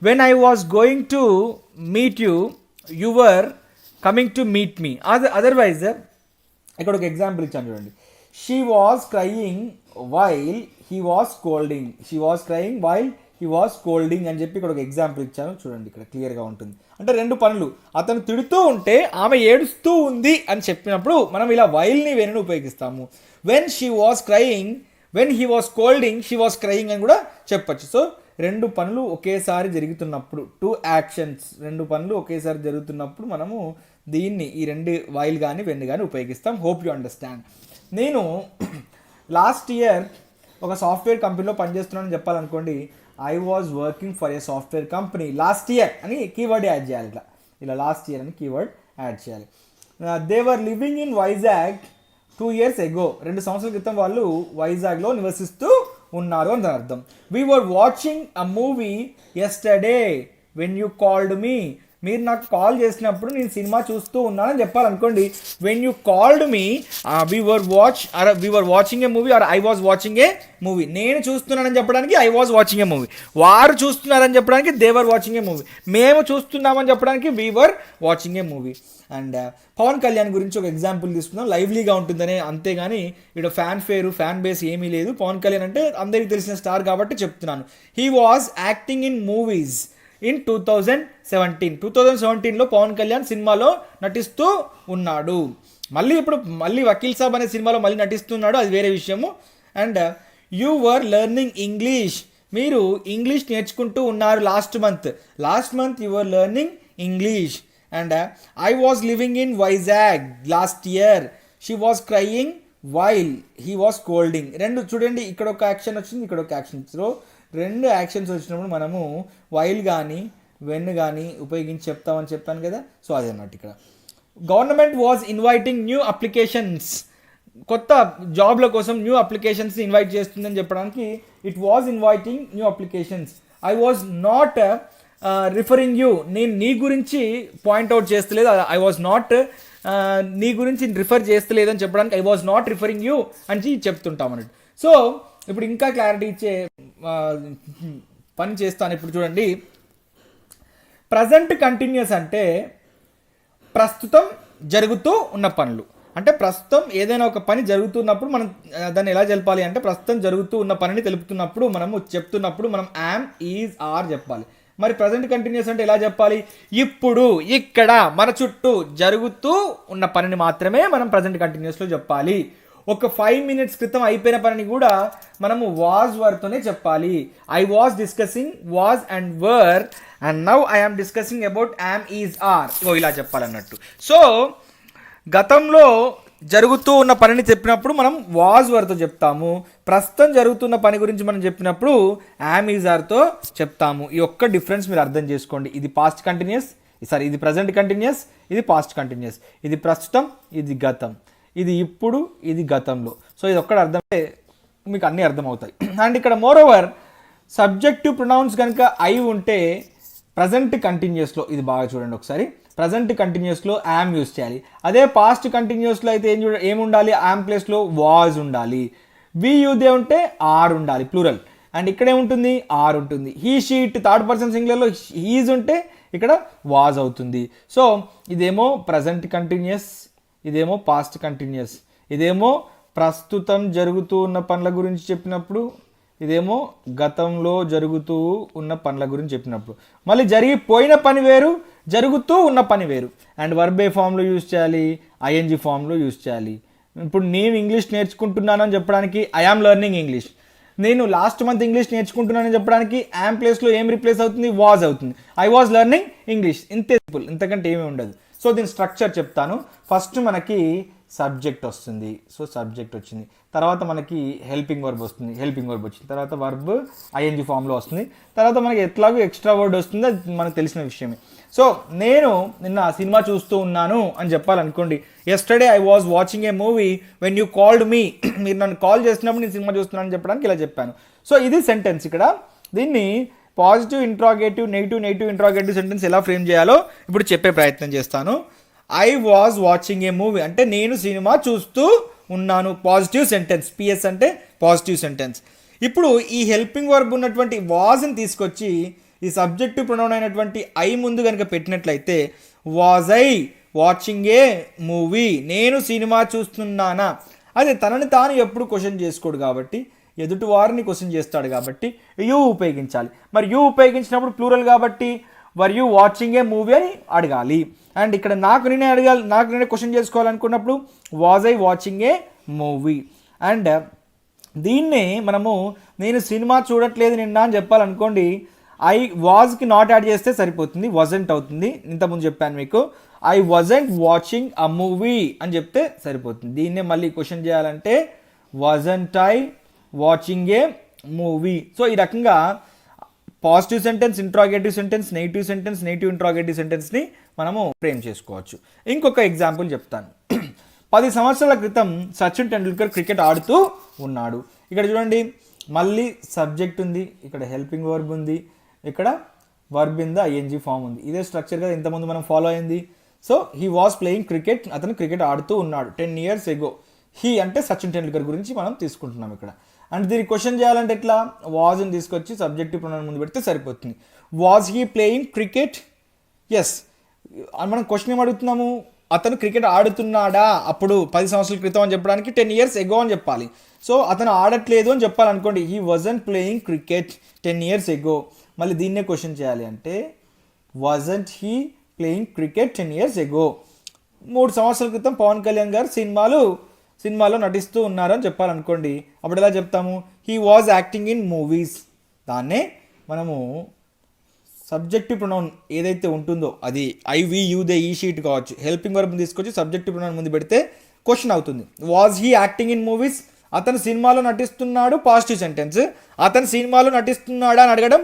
When I was going to meet you, you were coming to meet me. Otherwise ఇక్కడ ఒక ఎగ్జాంపుల్ ఇచ్చాను చూడండి. She was crying while he was scolding. She was crying while he was scolding అని చెప్పి ఇక్కడ ఒక ఎగ్జాంపుల్ ఇచ్చాను చూడండి. ఇక్కడ క్లియర్గా ఉంటుంది. అంటే 2 పనులు, అతను తిడుతూ ఉంటే ఆమె ఏడుస్తూ ఉంది అని చెప్పినప్పుడు మనం ఇలా వైల్ని వెన్ను ఉపయోగిస్తాము. When she was crying, when he was scolding she was crying అని కూడా చెప్పచ్చు. సో 2 పనులు ఒకేసారి జరుగుతున్నప్పుడు, 2 actions, 2 పనులు ఒకేసారి జరుగుతున్నప్పుడు మనము దీన్ని ఈ 2 వైల్ కానీ వెన్ కానీ ఉపయోగిస్తాం. Hope you understand. నేను లాస్ట్ ఇయర్ ఒక సాఫ్ట్వేర్ కంపెనీలో పనిచేస్తున్నానని చెప్పాలనుకోండి. I was working for a software company last year అని కీవర్డ్ యాడ్ చేయాలి. ఇలా లాస్ట్ ఇయర్ అని కీవర్డ్ యాడ్ చేయాలి. They were living in Vizag 2 years ago. 2 సంవత్సరాల క్రితం వాళ్ళు వైజాగ్లో నివసిస్తూ ఉన్నారు అని అర్థం. We were watching a movie yesterday when you called me. మీరు నాకు కాల్ చేసినప్పుడు నేను సినిమా చూస్తూ ఉన్నానని చెప్పాలనుకోండి. When you called me, we were watching a movie or I was watching a movie. నేను చూస్తున్నానని చెప్పడానికి I was watching a movie. వారు చూస్తున్నారని చెప్పడానికి they were watching a movie. మేము చూస్తున్నామని చెప్పడానికి we were watching a movie. And Pawan Kalyan గురించి ఒక ఎగ్జాంపుల్ తీసుకుందాం. లైవ్లీగా ఉంటుందనే, అంతేగాని ఇక్కడ ఫ్యాన్ బేస్ ఏమీ లేదు. పవన్ కళ్యాణ్ అంటే అందరికీ తెలిసిన స్టార్ కాబట్టి చెప్తున్నాను. He was acting in movies in 2017లో పవన్ కళ్యాణ్ సినిమాలో నటిస్తూ ఉన్నాడు. మళ్ళీ వకీల్ సాబ్ అనే సినిమాలో మళ్ళీ నటిస్తున్నాడు, అది వేరే విషయము. And you were learning English. మీరు ఇంగ్లీష్ నేర్చుకుంటూ ఉన్నారు last month you were learning English. And I was living in Vizag last year. She was crying while he was scolding. 2 చూడండి, ఇక్కడ ఒక యాక్షన్ వచ్చింది, ఇక్కడ ఒక యాక్షన్. సో 2 యాక్షన్స్ వచ్చినప్పుడు మనము వైల్ కానీ వెన్ కానీ ఉపయోగించి చెప్తామని చెప్పాను కదా. సో అదే అన్నట్టు ఇక్కడ. Government was inviting new applications. కొత్త జాబ్ల కోసం న్యూ అప్లికేషన్స్ ఇన్వైట్ చేస్తుందని చెప్పడానికి it was inviting new applications. I was not referring you. నేను నీ గురించి పాయింట్అవుట్ చేస్తలేదు. ఐ వాజ్ నాట్ నీ గురించి రిఫర్ చేస్తలేదు అని చెప్పడానికి I was not referring you అని చెప్తుంటాం అన్నట్టు. సో ఇప్పుడు ఇంకా క్లారిటీ ఇచ్చే పని చేస్తాను. ఇప్పుడు చూడండి, ప్రజెంట్ కంటిన్యూస్ అంటే ప్రస్తుతం జరుగుతూ ఉన్న పనులు. అంటే ప్రస్తుతం ఏదైనా ఒక పని జరుగుతున్నప్పుడు మనం దాన్ని ఎలా తెలపాలి అంటే, ప్రస్తుతం జరుగుతూ ఉన్న పనిని తెలుపుతున్నప్పుడు మనము చెప్తున్నప్పుడు మనం యామ్, ఈజ్, ఆర్ చెప్పాలి. మరి ప్రజెంట్ కంటిన్యూస్ అంటే ఎలా చెప్పాలి? ఇప్పుడు ఇక్కడ మన చుట్టూ జరుగుతూ ఉన్న పనిని మాత్రమే మనం ప్రజెంట్ కంటిన్యూస్లో చెప్పాలి. ఒక 5 minutes క్రితం అయిపోయిన పనిని కూడా మనము వాజ్ వర్తోనే చెప్పాలి. I was discussing was and were and now I am discussing about am, is, are. ఇలా చెప్పాలన్నట్టు. సో గతంలో జరుగుతూ ఉన్న పనిని చెప్పినప్పుడు మనం వాజ్ వర్తో చెప్తాము. ప్రస్తుతం జరుగుతున్న పని గురించి మనం చెప్పినప్పుడు యామ్, ఈజ్, ఆర్తో చెప్తాము. ఈ ఒక్క డిఫరెన్స్ మీరు అర్థం చేసుకోండి. ఇది పాస్ట్ కంటిన్యూస్, ఇది ప్రజెంట్ కంటిన్యూస్, ఇది పాస్ట్ కంటిన్యూస్. ఇది ప్రస్తుతం, ఇది గతం. ఇది ఇప్పుడు, ఇది గతంలో. సో ఇది ఒక్కటి అర్థమైతే మీకు అన్నీ అర్థమవుతాయి. అండ్ ఇక్కడ మోర్ ఓవర్ సబ్జెక్టివ్ ప్రొనౌన్స్ కనుక అయి ఉంటే ప్రజెంట్ కంటిన్యూస్లో, ఇది బాగా చూడండి ఒకసారి, ప్రజెంట్ కంటిన్యూస్లో యామ్ యూజ్ చేయాలి. అదే పాస్ట్ కంటిన్యూస్లో అయితే ఏముండాలి? యామ్ ప్లేస్లో వాజ్ ఉండాలి. వి యూదే ఉంటే ఆర్ ఉండాలి, ప్లూరల్. అండ్ ఇక్కడ ఏముంటుంది? ఆర్ ఉంటుంది. He, she, it third person సింగులర్లో హీజ్ ఉంటే ఇక్కడ వాజ్ అవుతుంది. సో ఇదేమో ప్రజెంట్ కంటిన్యూస్, ఇదేమో పాస్ట్ కంటిన్యూస్. ఇదేమో ప్రస్తుతం జరుగుతూ ఉన్న పనుల గురించి చెప్పినప్పుడు ఇదేమో గతంలో జరుగుతూ ఉన్న పనుల గురించి చెప్పినప్పుడు. మళ్ళీ జరిగిపోయిన పని వేరు, జరుగుతూ ఉన్న పని వేరు. అండ్ వర్బ్ ఏ ఫామ్లో యూజ్ చేయాలి, ఐఎన్జీ ఫామ్లో యూజ్ చేయాలి. ఇప్పుడు నేను ఇంగ్లీష్ నేర్చుకుంటున్నాను అని చెప్పడానికి ఐ యామ్ లెర్నింగ్ ఇంగ్లీష్. నేను లాస్ట్ మంత్ ఇంగ్లీష్ నేర్చుకుంటున్నానని చెప్పడానికి యామ్ ప్లేస్లో ఏం రీప్లేస్ అవుతుంది, వాజ్ అవుతుంది. I was learning English. ఇంతే సింపుల్, ఇంతకంటే ఏమీ ఉండదు. సో దీని స్ట్రక్చర్ చెప్తాను. ఫస్ట్ మనకి సబ్జెక్ట్ వస్తుంది, సో సబ్జెక్ట్ వచ్చింది. తర్వాత మనకి హెల్పింగ్ వర్బ్ వస్తుంది, హెల్పింగ్ వర్బ్ వచ్చింది. తర్వాత వర్బ్ ఐఎన్జీ ఫామ్లో వస్తుంది. తర్వాత మనకి ఎట్లాగో ఎక్స్ట్రా వర్డ్ వస్తుంది, అది మనకు తెలిసిన విషయమే. సో నేను నిన్న సినిమా చూస్తూ ఉన్నాను అని చెప్పాలనుకోండి. Yesterday I was watching a movie when you called me. మీరు నన్ను కాల్ చేసినప్పుడు నేను సినిమా చూస్తున్నాను అని చెప్పడానికి ఇలా చెప్పాను. సో ఇది సెంటెన్స్. ఇక్కడ దీన్ని positive interrogative, negative interrogative sentence ఎలా ఫ్రేమ్ చేయాలో ఇప్పుడు చెప్పే ప్రయత్నం చేస్తాను. I was watching a movie అంటే నేను సినిమా చూస్తూ ఉన్నాను, పాజిటివ్ సెంటెన్స్. పిఎస్ అంటే పాజిటివ్ సెంటెన్స్. ఇప్పుడు ఈ హెల్పింగ్ వర్బ్ ఉన్నటువంటి వాజ్ని తీసుకొచ్చి ఈ సబ్జెక్టివ్ ప్రొనౌన్ అయినటువంటి ఐ ముందు కనుక పెట్టినట్లయితే was I watching a movie, నేను సినిమా చూస్తున్నానా. అదే తనని తాను ఎప్పుడు క్వశ్చన్ చేసుకోడు కాబట్టి, ఎదుటి వారిని క్వశ్చన్ చేస్తాడు కాబట్టి యూ ఉపయోగించాలి. మరి యూ ఉపయోగించినప్పుడు ప్లూరల్ కాబట్టి were you watching a movie అని అడగాలి. అండ్ ఇక్కడ నాకు నేనే క్వశ్చన్ చేసుకోవాలనుకున్నప్పుడు was I watching a movie. And దీన్నే మనము నేను సినిమా చూడట్లేదు నిన్న అని చెప్పాలనుకోండి, ఐ వాజ్కి నాట్ యాడ్ చేస్తే సరిపోతుంది, వజంట్ అవుతుంది. ఇంతకుముందు చెప్పాను మీకు, I wasn't watching a movie అని చెప్తే సరిపోతుంది. దీన్నే మళ్ళీ క్వశ్చన్ చేయాలంటే wasn't I watching a movie. So ఈ రకంగా positive sentence, interrogative sentence, negative interrogative సెంటెన్స్ని మనము ఫ్రేమ్ చేసుకోవచ్చు. ఇంకొక ఎగ్జాంపుల్ చెప్తాను. 10 సంవత్సరాల క్రితం సచిన్ టెండూల్కర్ క్రికెట్ ఆడుతూ ఉన్నాడు. ఇక్కడ చూడండి, మళ్ళీ సబ్జెక్ట్ ఉంది, ఇక్కడ హెల్పింగ్ వర్బ్ ఉంది, ఇక్కడ verb in the ING form ఉంది. ఇదే స్ట్రక్చర్ కదా ఇంతకుముందు మనం ఫాలో అయింది. So he was playing cricket, అతను క్రికెట్ ఆడుతూ ఉన్నాడు 10 years ago. హీ అంటే సచిన్ టెండూల్కర్ గురించి మనం తీసుకుంటున్నాం ఇక్కడ. అండ్ దీనికి క్వశ్చన్ చేయాలంటే ఎట్లా, వాజ్ని తీసుకొచ్చి సబ్జెక్టివ్ ప్రొనౌన్ ముందు పెడితే సరిపోతుంది. Was he playing cricket? Yes. మనం క్వశ్చన్ ఏం అడుగుతున్నాము, అతను క్రికెట్ ఆడుతున్నాడా అప్పుడు 10 సంవత్సరాల క్రితం అని చెప్పడానికి 10 years ago అని చెప్పాలి. సో అతను ఆడట్లేదు అని చెప్పాలనుకోండి, he wasn't playing cricket 10 years ago. మళ్ళీ దీన్నే క్వశ్చన్ చేయాలి అంటే wasn't he playing cricket 10 years ago. 3 సంవత్సరాల క్రితం పవన్ కళ్యాణ్ గారు సినిమాలో నటిస్తూ ఉన్నారు అని చెప్పాలనుకోండి, అప్పుడు ఎలా చెప్తాము, he was acting in movies. దాన్నే మనము సబ్జెక్టివ్ ప్రొనౌన్ ఏదైతే ఉంటుందో అది ఐ వి యూ దే ఈ షీట్ కావచ్చు, హెల్పింగ్ వర్బ్ తీసుకొచ్చి సబ్జెక్టివ్ ప్రొనౌన్ ముందు పెడితే క్వశ్చన్ అవుతుంది. Was he acting in movies, అతను సినిమాలో నటిస్తున్నాడు, పాజిటివ్ సెంటెన్స్. అతను సినిమాలో నటిస్తున్నాడా అని అడగడం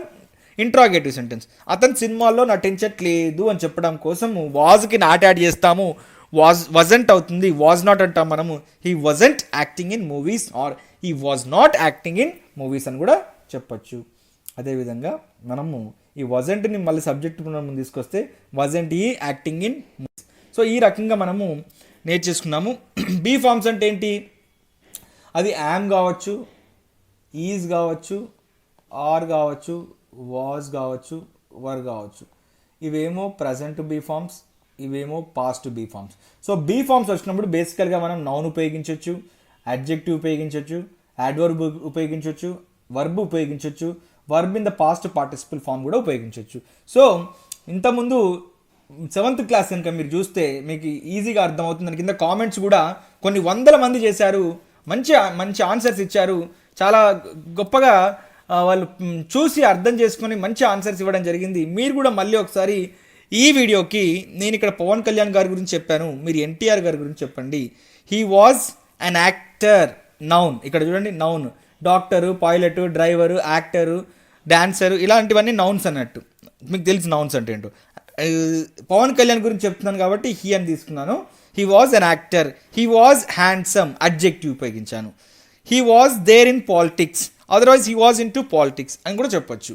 ఇంట్రాగేటివ్ సెంటెన్స్. అతను సినిమాల్లో నటించట్లేదు అని చెప్పడం కోసం వాజ్కి నాట్ యాడ్ చేస్తాము, వజంట్ అవుతుంది, వాజ్ నాట్ అంటాం మనము. He wasn't acting in movies or he was not acting in movies అని కూడా చెప్పచ్చు. అదేవిధంగా మనము ఈ వజంట్ని మళ్ళీ సబ్జెక్ట్ ముందు తీసుకొస్తే వజంట్ ఈ యాక్టింగ్ ఇన్ మూవీస్. సో ఈ రకంగా మనము నేర్చేసుకున్నాము. బీ ఫార్మ్స్ అంటే ఏంటి, అది యామ్ కావచ్చు, ఈజ్ కావచ్చు, ఆర్ కావచ్చు, వాజ్ కావచ్చు, వర్ కావచ్చు. ఇవేమో ప్రజెంట్ బీ ఫార్మ్స్, ఇవేమో past be forms. So be forms వచ్చినప్పుడు బేసికల్గా మనం నౌన్ ఉపయోగించవచ్చు, అడ్జెక్టివ్ ఉపయోగించవచ్చు, యాడ్వర్బ్ ఉపయోగించవచ్చు, వర్బ్ ఉపయోగించవచ్చు, verb in the past participle form కూడా ఉపయోగించవచ్చు. సో ఇంతకుముందు 7th క్లాస్ కనుక మీరు చూస్తే మీకు ఈజీగా అర్థమవుతుంది. దాని కింద కామెంట్స్ కూడా కొన్ని 100 మంది చేశారు, మంచి ఆన్సర్స్ ఇచ్చారు. చాలా గొప్పగా వాళ్ళు చూసి అర్థం చేసుకొని మంచి ఆన్సర్స్ ఇవ్వడం జరిగింది. మీరు కూడా మళ్ళీ ఒకసారి ఈ వీడియోకి నేను ఇక్కడ పవన్ కళ్యాణ్ గారి గురించి చెప్పాను, మీరు ఎన్టీఆర్ గారి గురించి చెప్పండి. He was an actor, noun. ఇక్కడ చూడండి noun, doctor, pilot, driver, actor, dancer, ఇలాంటివన్నీ నౌన్స్ అన్నట్టు. మీకు తెలిసి నౌన్స్ అంటే ఏంటో. పవన్ కళ్యాణ్ గురించి చెప్తున్నాను కాబట్టి హీ అని తీసుకున్నాను. He was an actor, he was handsome, adjective ఉపయోగించాను. He was there in politics, otherwise he was in to politics అని కూడా చెప్పొచ్చు.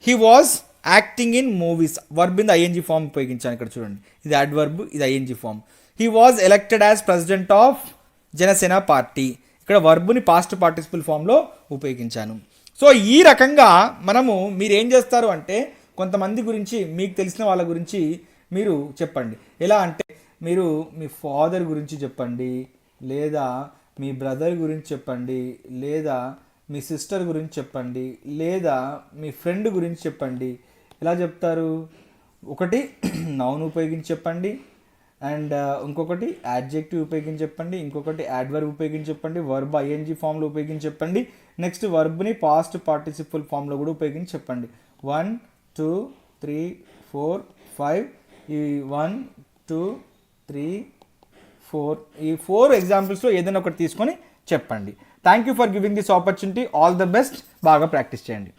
He was acting in movies, verb in the ING form ఉపయోగించాను. ఇక్కడ చూడండి, ఇది అడ్వర్బ్, ఇది ING form. He was elected as president of Janasena party, ఇక్కడ వర్బ్ని పాస్ట్ పార్టిసిపల్ ఫామ్లో ఉపయోగించాను. సో ఈ రకంగా మనము మీరు ఏం చేస్తారు అంటే కొంతమంది గురించి, మీకు తెలిసిన వాళ్ళ గురించి మీరు చెప్పండి. ఎలా అంటే మీరు మీ ఫాదర్ గురించి చెప్పండి, లేదా మీ బ్రదర్ గురించి చెప్పండి, లేదా మీ సిస్టర్ గురించి చెప్పండి, లేదా మీ ఫ్రెండ్ గురించి చెప్పండి. ఎలా చెప్తారు? ఒకటి నౌన్ ఉపయోగించి చెప్పండి, అండ్ ఇంకొకటి యాడ్జెక్టివ్ ఉపయోగించి చెప్పండి, ఇంకొకటి యాడ్వర్బ్ ఉపయోగించి చెప్పండి, వర్బ్ ఐఎన్జీ ఫామ్లో ఉపయోగించి చెప్పండి, నెక్స్ట్ వర్బ్ని పాస్ట్ పార్టిసిపల్ ఫామ్లో కూడా ఉపయోగించి చెప్పండి. 1 2 3 4 5 ఈ 1 2 3 4 ఈ 4 ఎగ్జాంపుల్స్లో ఏదైనా ఒకటి తీసుకొని చెప్పండి. Thank you for giving this opportunity. All the best. బాగా ప్రాక్టీస్ చేయండి.